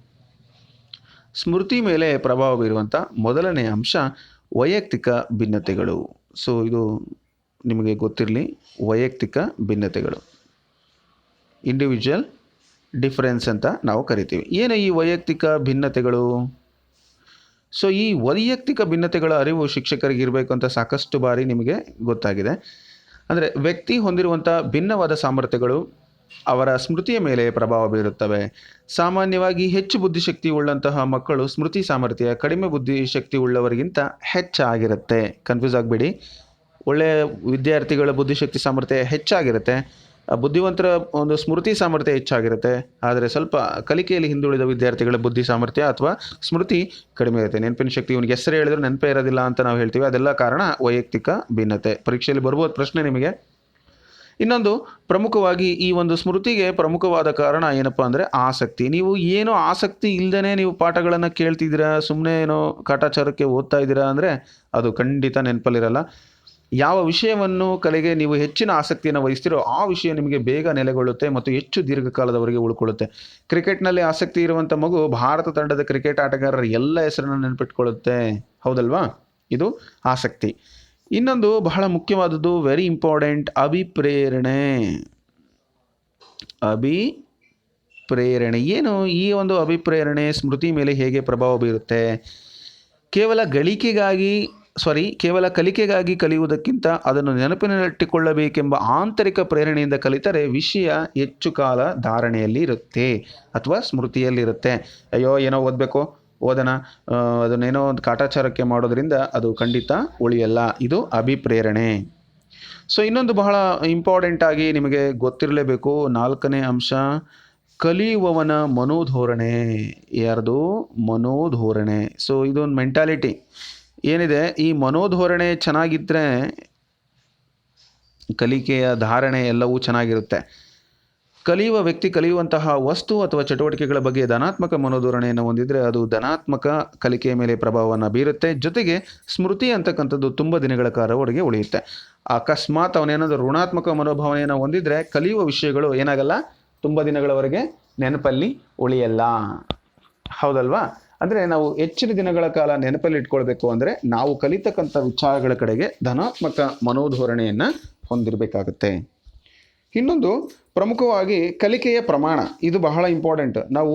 Speaker 1: ಸ್ಮೃತಿ ಮೇಲೆ ಪ್ರಭಾವ ಬೀರುವಂಥ ಮೊದಲನೇ ಅಂಶ ವೈಯಕ್ತಿಕ ಭಿನ್ನತೆಗಳು. ಸೊ ಇದು ನಿಮಗೆ ಗೊತ್ತಿರಲಿ, ವೈಯಕ್ತಿಕ ಭಿನ್ನತೆಗಳು, ಇಂಡಿವಿಜುವಲ್ ಡಿಫರೆನ್ಸ್ ಅಂತ ನಾವು ಕರಿತೀವಿ. ಏನು ಈ ವೈಯಕ್ತಿಕ ಭಿನ್ನತೆಗಳು? ಸೊ ಈ ವೈಯಕ್ತಿಕ ಭಿನ್ನತೆಗಳ ಅರಿವು ಶಿಕ್ಷಕರಿಗೆ ಇರಬೇಕು ಅಂತ ಸಾಕಷ್ಟು ಬಾರಿ ನಿಮಗೆ ಗೊತ್ತಾಗಿದೆ. ಅಂದರೆ ವ್ಯಕ್ತಿ ಹೊಂದಿರುವಂಥ ಭಿನ್ನವಾದ ಸಾಮರ್ಥ್ಯಗಳು ಅವರ ಸ್ಮೃತಿಯ ಮೇಲೆ ಪ್ರಭಾವ ಬೀರುತ್ತವೆ. ಸಾಮಾನ್ಯವಾಗಿ ಹೆಚ್ಚು ಬುದ್ಧಿಶಕ್ತಿ ಉಳ್ಳಂತಹ ಮಕ್ಕಳು ಸ್ಮೃತಿ ಸಾಮರ್ಥ್ಯ ಕಡಿಮೆ ಬುದ್ಧಿಶಕ್ತಿ ಉಳ್ಳವರಿಗಿಂತ ಹೆಚ್ಚಾಗಿರುತ್ತೆ. ಕನ್ಫ್ಯೂಸ್ ಆಗಬೇಡಿ, ಒಳ್ಳೆಯ ವಿದ್ಯಾರ್ಥಿಗಳ ಬುದ್ಧಿಶಕ್ತಿ ಸಾಮರ್ಥ್ಯ ಹೆಚ್ಚಾಗಿರುತ್ತೆ, ಬುದ್ಧಿವಂತರ ಒಂದು ಸ್ಮೃತಿ ಸಾಮರ್ಥ್ಯ ಹೆಚ್ಚಾಗಿರುತ್ತೆ. ಆದರೆ ಸ್ವಲ್ಪ ಕಲಿಕೆಯಲ್ಲಿ ಹಿಂದುಳಿದ ವಿದ್ಯಾರ್ಥಿಗಳ ಬುದ್ಧಿ ಸಾಮರ್ಥ್ಯ ಅಥವಾ ಸ್ಮೃತಿ ಕಡಿಮೆ ಇರುತ್ತೆ. ನೆನಪಿನ ಶಕ್ತಿ, ಇವನಿಗೆ ಹೆಸರು ಹೇಳಿದ್ರು ನೆನಪೇ ಇರೋದಿಲ್ಲ ಅಂತ ನಾವು ಹೇಳ್ತೀವಿ, ಅದೆಲ್ಲ ಕಾರಣ ವೈಯಕ್ತಿಕ ಭಿನ್ನತೆ. ಪರೀಕ್ಷೆಯಲ್ಲಿ ಬರ್ಬೋದು ಪ್ರಶ್ನೆ ನಿಮಗೆ. ಇನ್ನೊಂದು ಪ್ರಮುಖವಾಗಿ ಈ ಒಂದು ಸ್ಮೃತಿಗೆ ಪ್ರಮುಖವಾದ ಕಾರಣ ಏನಪ್ಪ ಅಂದರೆ ಆಸಕ್ತಿ. ನೀವು ಏನೋ ಆಸಕ್ತಿ ಇಲ್ಲದೇ ನೀವು ಪಾಠಗಳನ್ನು ಕೇಳ್ತಿದ್ದೀರಾ, ಸುಮ್ಮನೆ ಏನೋ ಕಾಟಾಚಾರಕ್ಕೆ ಓದ್ತಾ ಇದ್ದೀರಾ ಅಂದರೆ ಅದು ಖಂಡಿತ ನೆನಪಲ್ಲಿರಲ್ಲ. ಯಾವ ವಿಷಯವನ್ನು ಕಲೆಗೆ ನೀವು ಹೆಚ್ಚಿನ ಆಸಕ್ತಿಯನ್ನು ವಹಿಸ್ತೀರೋ ಆ ವಿಷಯ ನಿಮಗೆ ಬೇಗ ನೆಲೆಗೊಳ್ಳುತ್ತೆ ಮತ್ತು ಹೆಚ್ಚು ದೀರ್ಘಕಾಲದವರೆಗೆ ಉಳ್ಕೊಳ್ಳುತ್ತೆ. ಕ್ರಿಕೆಟ್ನಲ್ಲಿ ಆಸಕ್ತಿ ಇರುವಂಥ ಮಗು ಭಾರತ ತಂಡದ ಕ್ರಿಕೆಟ್ ಆಟಗಾರರ ಎಲ್ಲ ಹೆಸರನ್ನು ನೆನಪಿಟ್ಕೊಳ್ಳುತ್ತೆ, ಹೌದಲ್ವಾ? ಇದು ಆಸಕ್ತಿ. ಇನ್ನೊಂದು ಬಹಳ ಮುಖ್ಯವಾದದ್ದು, ವೆರಿ ಇಂಪಾರ್ಟೆಂಟ್, ಅಭಿಪ್ರೇರಣೆ. ಏನು ಈ ಒಂದು ಅಭಿಪ್ರೇರಣೆ ಸ್ಮೃತಿ ಮೇಲೆ ಹೇಗೆ ಪ್ರಭಾವ ಬೀರುತ್ತೆ? ಕೇವಲ ಕಲಿಕೆಗಾಗಿ ಕಲಿಯುವುದಕ್ಕಿಂತ ಅದನ್ನು ನೆನಪಿನಲ್ಲಿಟ್ಟುಕೊಳ್ಳಬೇಕೆಂಬ ಆಂತರಿಕ ಪ್ರೇರಣೆಯಿಂದ ಕಲಿತರೆ ವಿಷಯ ಹೆಚ್ಚು ಕಾಲ ಧಾರಣೆಯಲ್ಲಿ ಇರುತ್ತೆ ಅಥವಾ ಸ್ಮೃತಿಯಲ್ಲಿರುತ್ತೆ. ಅಯ್ಯೋ ಏನೋ ಓದಬೇಕು, ಓದೋಣ, ಅದನ್ನೇನೋ ಒಂದು ಕಾಟಾಚಾರಕ್ಕೆ ಮಾಡೋದ್ರಿಂದ ಅದು ಖಂಡಿತ ಉಳಿಯಲ್ಲ. ಇದು ಅಭಿಪ್ರೇರಣೆ. ಸೊ ಇನ್ನೊಂದು ಬಹಳ ಇಂಪಾರ್ಟೆಂಟ್ ಆಗಿ ನಿಮಗೆ ಗೊತ್ತಿರಲೇಬೇಕು, ನಾಲ್ಕನೇ ಅಂಶ, ಕಲಿಯುವವನ ಮನೋಧೋರಣೆ. ಯಾರ್ದು? ಮನೋಧೋರಣೆ. ಸೊ ಇದೊಂದು ಮೆಂಟಾಲಿಟಿ ಏನಿದೆ, ಈ ಮನೋಧೋರಣೆ ಚೆನ್ನಾಗಿದ್ದರೆ ಕಲಿಕೆಯ ಧಾರಣೆ ಎಲ್ಲವೂ ಚೆನ್ನಾಗಿರುತ್ತೆ. ಕಲಿಯುವ ವ್ಯಕ್ತಿ ಕಲಿಯುವಂತಹ ವಸ್ತು ಅಥವಾ ಚಟುವಟಿಕೆಗಳ ಬಗ್ಗೆ ಧನಾತ್ಮಕ ಮನೋಧೋರಣೆಯನ್ನು ಹೊಂದಿದರೆ ಅದು ಧನಾತ್ಮಕ ಕಲಿಕೆಯ ಮೇಲೆ ಪ್ರಭಾವವನ್ನು ಬೀರುತ್ತೆ. ಜೊತೆಗೆ ಸ್ಮೃತಿ ಅಂತಕ್ಕಂಥದ್ದು ತುಂಬ ದಿನಗಳ ಕಾಲವರೆಗೆ ಉಳಿಯುತ್ತೆ. ಅಕಸ್ಮಾತ್ ಅವನೇನಾದರೂ ಋಣಾತ್ಮಕ ಮನೋಭಾವನೆಯನ್ನು ಹೊಂದಿದರೆ ಕಲಿಯುವ ವಿಷಯಗಳು ಏನಾಗಲ್ಲ, ತುಂಬ ದಿನಗಳವರೆಗೆ ನೆನಪಲ್ಲಿ ಉಳಿಯಲ್ಲ, ಹೌದಲ್ವಾ? ಅಂದರೆ ನಾವು ಹೆಚ್ಚಿನ ದಿನಗಳ ಕಾಲ ನೆನಪಲ್ಲಿ ಇಟ್ಕೊಳ್ಬೇಕು ಅಂದರೆ ನಾವು ಕಲಿತಕ್ಕಂಥ ವಿಚಾರಗಳ ಕಡೆಗೆ ಧನಾತ್ಮಕ ಮನೋಧೋರಣೆಯನ್ನು ಹೊಂದಿರಬೇಕಾಗುತ್ತೆ. ಇನ್ನೊಂದು ಪ್ರಮುಖವಾಗಿ ಕಲಿಕೆಯ ಪ್ರಮಾಣ. ಇದು ಬಹಳ ಇಂಪಾರ್ಟೆಂಟ್. ನಾವು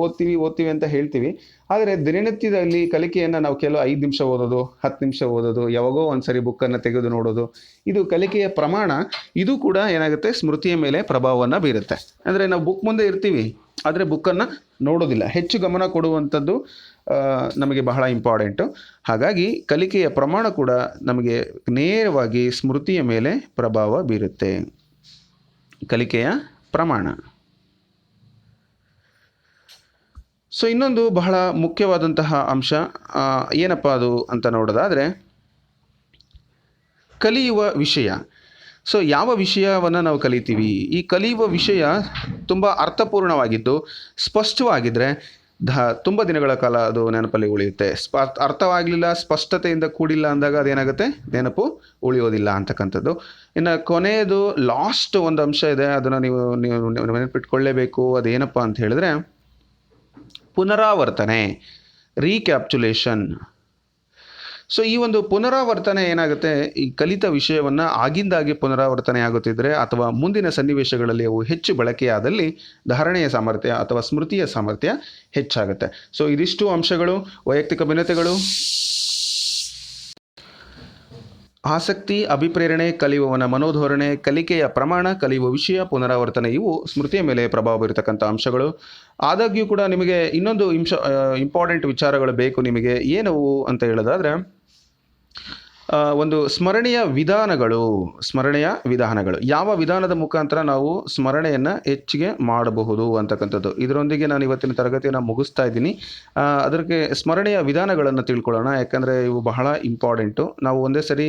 Speaker 1: ಓದ್ತೀವಿ ಅಂತ ಹೇಳ್ತೀವಿ, ಆದರೆ ದಿನನಿತ್ಯದಲ್ಲಿ ಕಲಿಕೆಯನ್ನು ನಾವು ಕೆಲವು 5 ನಿಮಿಷ ಓದೋದು, 10 ನಿಮಿಷ ಓದೋದು, ಯಾವಾಗೋ ಒಂದ್ಸರಿ ಬುಕ್ಕನ್ನು ತೆಗೆದು ನೋಡೋದು, ಇದು ಕಲಿಕೆಯ ಪ್ರಮಾಣ. ಇದು ಕೂಡ ಏನಾಗುತ್ತೆ, ಸ್ಮೃತಿಯ ಮೇಲೆ ಪ್ರಭಾವವನ್ನು ಬೀರುತ್ತೆ. ಅಂದರೆ ನಾವು ಬುಕ್ ಮುಂದೆ ಇರ್ತೀವಿ ಆದರೆ ಬುಕ್ಕನ್ನು ನೋಡೋದಿಲ್ಲ, ಹೆಚ್ಚು ಗಮನ ಕೊಡುವಂಥದ್ದು ನಮಗೆ ಬಹಳ ಇಂಪಾರ್ಟೆಂಟು. ಹಾಗಾಗಿ ಕಲಿಕೆಯ ಪ್ರಮಾಣ ಕೂಡ ನಮಗೆ ನೇರವಾಗಿ ಸ್ಮೃತಿಯ ಮೇಲೆ ಪ್ರಭಾವ ಬೀರುತ್ತೆ. ಕಲಿಕೆಯ ಪ್ರಮಾಣ. ಸೊ ಇನ್ನೊಂದು ಬಹಳ ಮುಖ್ಯವಾದಂತಹ ಅಂಶ ಏನಪ್ಪ ಅದು ಅಂತ ನೋಡೋದಾದರೆ ಕಲಿಯುವ ವಿಷಯ. ಸೊ ಯಾವ ವಿಷಯವನ್ನು ನಾವು ಕಲಿತೀವಿ, ಈ ಕಲಿಯುವ ವಿಷಯ ತುಂಬ ಅರ್ಥಪೂರ್ಣವಾಗಿದ್ದು ಸ್ಪಷ್ಟವಾಗಿದ್ದರೆ ತುಂಬ ದಿನಗಳ ಕಾಲ ಅದು ನೆನಪಲ್ಲಿ ಉಳಿಯುತ್ತೆ. ಅರ್ಥವಾಗಲಿಲ್ಲ, ಸ್ಪಷ್ಟತೆಯಿಂದ ಕೂಡಿಲ್ಲ ಅಂದಾಗ ಅದೇನಾಗುತ್ತೆ, ನೆನಪು ಉಳಿಯೋದಿಲ್ಲ ಅಂತಕ್ಕಂಥದ್ದು. ಇನ್ನು ಕೊನೆಯದು ಲಾಸ್ಟ್ ಒಂದು ಅಂಶ ಇದೆ, ಅದನ್ನು ನೀವು ನೆನಪಿಟ್ಕೊಳ್ಳೇಬೇಕು. ಅದೇನಪ್ಪ ಅಂತ ಹೇಳಿದ್ರೆ ಪುನರಾವರ್ತನೆ, ರೀಕ್ಯಾಪ್ಚುಲೇಷನ್. ಸೊ ಈ ಒಂದು ಪುನರಾವರ್ತನೆ ಏನಾಗುತ್ತೆ, ಈ ಕಲಿತ ವಿಷಯವನ್ನು ಆಗಿಂದಾಗೆ ಪುನರಾವರ್ತನೆ ಆಗುತ್ತಿದ್ದರೆ ಅಥವಾ ಮುಂದಿನ ಸನ್ನಿವೇಶಗಳಲ್ಲಿ ಅವು ಹೆಚ್ಚು ಬಳಕೆಯಾದಲ್ಲಿ ಧಾರಣೆಯ ಸಾಮರ್ಥ್ಯ ಅಥವಾ ಸ್ಮೃತಿಯ ಸಾಮರ್ಥ್ಯ ಹೆಚ್ಚಾಗುತ್ತೆ. ಸೊ ಇದಿಷ್ಟು ಅಂಶಗಳು, ವೈಯಕ್ತಿಕ ಭಿನ್ನತೆಗಳು, ಆಸಕ್ತಿ, ಅಭಿಪ್ರೇರಣೆ, ಕಲಿಯುವವನ ಮನೋಧೋರಣೆ, ಕಲಿಕೆಯ ಪ್ರಮಾಣ, ಕಲಿಯುವ ವಿಷಯ, ಪುನರಾವರ್ತನೆ, ಇವು ಸ್ಮೃತಿಯ ಮೇಲೆ ಪ್ರಭಾವ ಬೀರತಕ್ಕಂಥ ಅಂಶಗಳು. ಆದಾಗ್ಯೂ ಕೂಡ ನಿಮಗೆ ಇನ್ನೊಂದು ಇಂಪಾರ್ಟೆಂಟ್ ವಿಚಾರಗಳು ಬೇಕು. ನಿಮಗೆ ಏನವು ಅಂತ ಹೇಳೋದಾದರೆ ಒಂದು ಸ್ಮರಣೆಯ ವಿಧಾನಗಳು, ಯಾವ ವಿಧಾನದ ಮುಖಾಂತರ ನಾವು ಸ್ಮರಣೆಯನ್ನು ಹೆಚ್ಚಿಗೆ ಮಾಡಬಹುದು ಅಂತಕ್ಕಂಥದ್ದು. ಇದರೊಂದಿಗೆ ನಾನು ಇವತ್ತಿನ ತರಗತಿಯನ್ನು ಮುಗಿಸ್ತಾ ಇದ್ದೀನಿ. ಅದಕ್ಕೆ ಸ್ಮರಣೆಯ ವಿಧಾನಗಳನ್ನು ತಿಳ್ಕೊಳ್ಳೋಣ, ಯಾಕಂದರೆ ಇವು ಬಹಳ ಇಂಪಾರ್ಟೆಂಟು. ನಾವು ಒಂದೇ ಸರಿ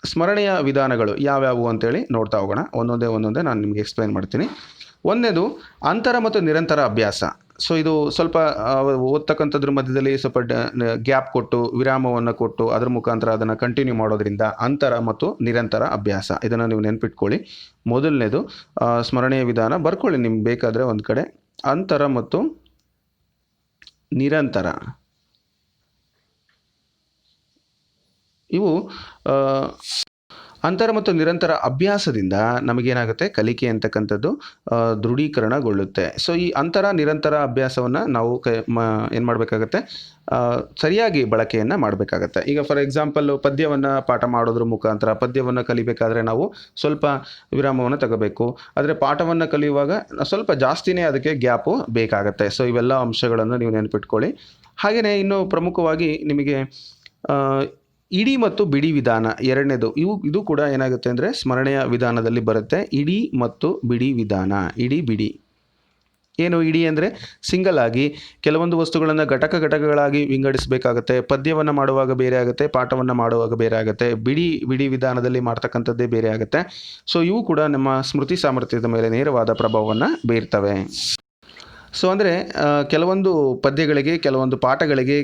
Speaker 1: ಸ್ಮರಣೆಯ ವಿಧಾನಗಳು ಯಾವ್ಯಾವು ಅಂತೇಳಿ ನೋಡ್ತಾ ಹೋಗೋಣ. ಒಂದೊಂದೇ ನಾನು ನಿಮಗೆ ಎಕ್ಸ್ಪ್ಲೈನ್ ಮಾಡ್ತೀನಿ. ಒಂದನೇದು ಅಂತರ ಮತ್ತು ನಿರಂತರ ಅಭ್ಯಾಸ. ಸೊ ಇದು ಸ್ವಲ್ಪ ಓದ್ತಕ್ಕಂಥದ್ರ ಮಧ್ಯದಲ್ಲಿ ಸ್ವಲ್ಪ ಗ್ಯಾಪ್ ಕೊಟ್ಟು, ವಿರಾಮವನ್ನು ಕೊಟ್ಟು, ಅದರ ಮುಖಾಂತರ ಅದನ್ನು ಕಂಟಿನ್ಯೂ ಮಾಡೋದ್ರಿಂದ ಅಂತರ ಮತ್ತು ನಿರಂತರ ಅಭ್ಯಾಸ, ಇದನ್ನು ನೀವು ನೆನ್ಪಿಟ್ಕೊಳ್ಳಿ. ಮೊದಲನೇದು ಸ್ಮರಣೆಯ ವಿಧಾನ ಬರ್ಕೊಳ್ಳಿ ನಿಮ್ಗೆ ಬೇಕಾದರೆ ಒಂದು ಕಡೆ. ಅಂತರ ಮತ್ತು ನಿರಂತರ, ಇವು ಅಂತರ ಮತ್ತು ನಿರಂತರ ಅಭ್ಯಾಸದಿಂದ ನಮಗೇನಾಗುತ್ತೆ, ಕಲಿಕೆ ಅಂತಕ್ಕಂಥದ್ದು ದೃಢೀಕರಣಗೊಳ್ಳುತ್ತೆ. ಸೊ ಈ ಅಂತರ ನಿರಂತರ ಅಭ್ಯಾಸವನ್ನು ನಾವು ಏನು ಮಾಡಬೇಕಾಗತ್ತೆ, ಸರಿಯಾಗಿ ಬಳಕೆಯನ್ನು ಮಾಡಬೇಕಾಗತ್ತೆ. ಈಗ ಫಾರ್ ಎಕ್ಸಾಂಪಲ್ಲು ಪದ್ಯವನ್ನು ಪಾಠ ಮಾಡೋದ್ರ ಮುಖಾಂತರ, ಪದ್ಯವನ್ನು ಕಲಿಬೇಕಾದ್ರೆ ನಾವು ಸ್ವಲ್ಪ ವಿರಾಮವನ್ನು ತಗೋಬೇಕು. ಆದರೆ ಪಾಠವನ್ನು ಕಲಿಯುವಾಗ ಸ್ವಲ್ಪ ಜಾಸ್ತಿನೇ ಅದಕ್ಕೆ ಗ್ಯಾಪು ಬೇಕಾಗತ್ತೆ. ಸೊ ಇವೆಲ್ಲ ಅಂಶಗಳನ್ನು ನೀವು ನೆನಪಿಟ್ಕೊಳ್ಳಿ. ಹಾಗೆಯೇ ಇನ್ನೂ ಪ್ರಮುಖವಾಗಿ ನಿಮಗೆ ಇಡೀ ಮತ್ತು ಬಿಡಿ ವಿಧಾನ ಎರಡನೇದು, ಇದು ಕೂಡ ಏನಾಗುತ್ತೆ ಅಂದರೆ ಸ್ಮರಣೆಯ ವಿಧಾನದಲ್ಲಿ ಬರುತ್ತೆ. ಇಡೀ ಮತ್ತು ಬಿಡಿ ವಿಧಾನ. ಇಡೀ ಬಿಡಿ ಏನು, ಇಡೀ ಅಂದರೆ ಸಿಂಗಲ್ ಆಗಿ ಕೆಲವೊಂದು ವಸ್ತುಗಳನ್ನು ಘಟಕಗಳಾಗಿ ವಿಂಗಡಿಸಬೇಕಾಗತ್ತೆ. ಪದ್ಯವನ್ನು ಮಾಡುವಾಗ ಬೇರೆ ಆಗುತ್ತೆ, ಪಾಠವನ್ನು ಮಾಡುವಾಗ ಬೇರೆ ಆಗುತ್ತೆ. ಬಿಡಿ ವಿಧಾನದಲ್ಲಿ ಮಾಡ್ತಕ್ಕಂಥದ್ದೇ ಬೇರೆ ಆಗುತ್ತೆ. ಸೊ ಇವು ಕೂಡ ನಮ್ಮ ಸ್ಮೃತಿ ಸಾಮರ್ಥ್ಯದ ಮೇಲೆ ನೇರವಾದ ಪ್ರಭಾವವನ್ನು ಬೀರ್ತವೆ. ಸೊ ಅಂದರೆ ಕೆಲವೊಂದು ಪದ್ಯಗಳಿಗೆ, ಕೆಲವೊಂದು ಪಾಠಗಳಿಗೆ,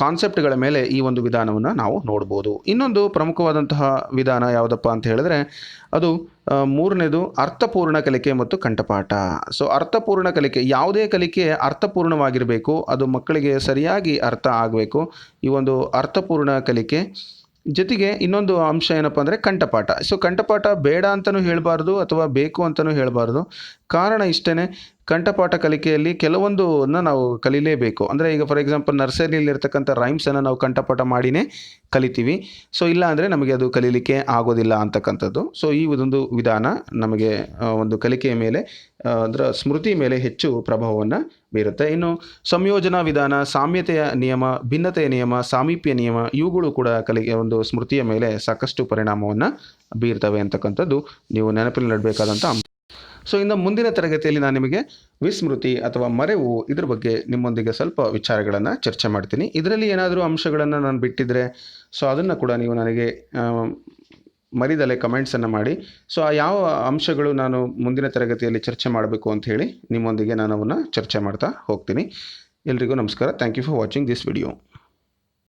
Speaker 1: ಕಾನ್ಸೆಪ್ಟ್ಗಳ ಮೇಲೆ ಈ ಒಂದು ವಿಧಾನವನ್ನು ನಾವು ನೋಡ್ಬೋದು. ಇನ್ನೊಂದು ಪ್ರಮುಖವಾದಂತಹ ವಿಧಾನ ಯಾವುದಪ್ಪ ಅಂತ ಹೇಳಿದ್ರೆ ಅದು ಮೂರನೇದು ಅರ್ಥಪೂರ್ಣ ಕಲಿಕೆ ಮತ್ತು ಕಂಠಪಾಠ. ಸೊ ಅರ್ಥಪೂರ್ಣ ಕಲಿಕೆ, ಯಾವುದೇ ಕಲಿಕೆ ಅರ್ಥಪೂರ್ಣವಾಗಿರಬೇಕು, ಅದು ಮಕ್ಕಳಿಗೆ ಸರಿಯಾಗಿ ಅರ್ಥ ಆಗಬೇಕು. ಈ ಒಂದು ಅರ್ಥಪೂರ್ಣ ಕಲಿಕೆ ಜೊತೆಗೆ ಇನ್ನೊಂದು ಅಂಶ ಏನಪ್ಪ ಅಂದರೆ ಕಂಠಪಾಠ. ಸೊ ಕಂಠಪಾಠ ಬೇಡ ಅಂತಲೂ ಹೇಳಬಾರ್ದು ಅಥವಾ ಬೇಕು ಅಂತಲೂ ಹೇಳಬಾರ್ದು. ಕಾರಣ ಇಷ್ಟೇ, ಕಂಠಪಾಠ ಕಲಿಕೆಯಲ್ಲಿ ಕೆಲವೊಂದನ್ನು ನಾವು ಕಲೀಲೇಬೇಕು. ಅಂದರೆ ಈಗ ಫಾರ್ ಎಕ್ಸಾಂಪಲ್ ನರ್ಸರಿಯಲ್ಲಿರ್ತಕ್ಕಂಥ ರೈಮ್ಸನ್ನು ನಾವು ಕಂಠಪಾಠ ಮಾಡಿನೇ ಕಲಿತೀವಿ. ಸೊ ಇಲ್ಲ ಅಂದರೆ ನಮಗೆ ಅದು ಕಲೀಲಿಕ್ಕೆ ಆಗೋದಿಲ್ಲ ಅಂತಕ್ಕಂಥದ್ದು. ಸೊ ಈ ಒಂದು ವಿಧಾನ ನಮಗೆ ಒಂದು ಕಲಿಕೆಯ ಮೇಲೆ, ಅದರ ಸ್ಮೃತಿ ಮೇಲೆ ಹೆಚ್ಚು ಪ್ರಭಾವವನ್ನು ಬೀರುತ್ತೆ. ಇನ್ನು ಸಂಯೋಜನಾ ವಿಧಾನ, ಸಾಮ್ಯತೆಯ ನಿಯಮ, ಭಿನ್ನತೆಯ ನಿಯಮ, ಸಾಮೀಪ್ಯ ನಿಯಮ, ಇವುಗಳು ಕೂಡ ಒಂದು ಸ್ಮೃತಿಯ ಮೇಲೆ ಸಾಕಷ್ಟು ಪರಿಣಾಮವನ್ನು ಬೀರ್ತವೆ ಅಂತಕ್ಕಂಥದ್ದು ನೀವು ನೆನಪಿನಲ್ಲಿಡಬೇಕಾದಂಥ ಅಂಶ. ಸೊ ಇನ್ನು ಮುಂದಿನ ತರಗತಿಯಲ್ಲಿ ನಾನು ನಿಮಗೆ ವಿಸ್ಮೃತಿ ಅಥವಾ ಮರೆವು, ಇದ್ರ ಬಗ್ಗೆ ನಿಮ್ಮೊಂದಿಗೆ ಸ್ವಲ್ಪ ವಿಚಾರಗಳನ್ನು ಚರ್ಚೆ ಮಾಡ್ತೀನಿ. ಇದರಲ್ಲಿ ಏನಾದರೂ ಅಂಶಗಳನ್ನು ನಾನು ಬಿಟ್ಟಿದ್ರೆ ಸೊ ಅದನ್ನು ಕೂಡ ನೀವು ನನಗೆ ಮರಿದಲೆ ಕಮೆಂಟ್ಸನ್ನು ಮಾಡಿ. ಸೊ ಆ ಯಾವ ಅಂಶಗಳು ನಾನು ಮುಂದಿನ ತರಗತಿಯಲ್ಲಿ ಚರ್ಚೆ ಮಾಡಬೇಕು ಅಂತ ಹೇಳಿ ನಿಮ್ಮೊಂದಿಗೆ ನಾನು ಅವನ್ನು ಚರ್ಚೆ ಮಾಡ್ತಾ ಹೋಗ್ತೀನಿ. ಎಲ್ರಿಗೂ ನಮಸ್ಕಾರ. Thank you for watching this video.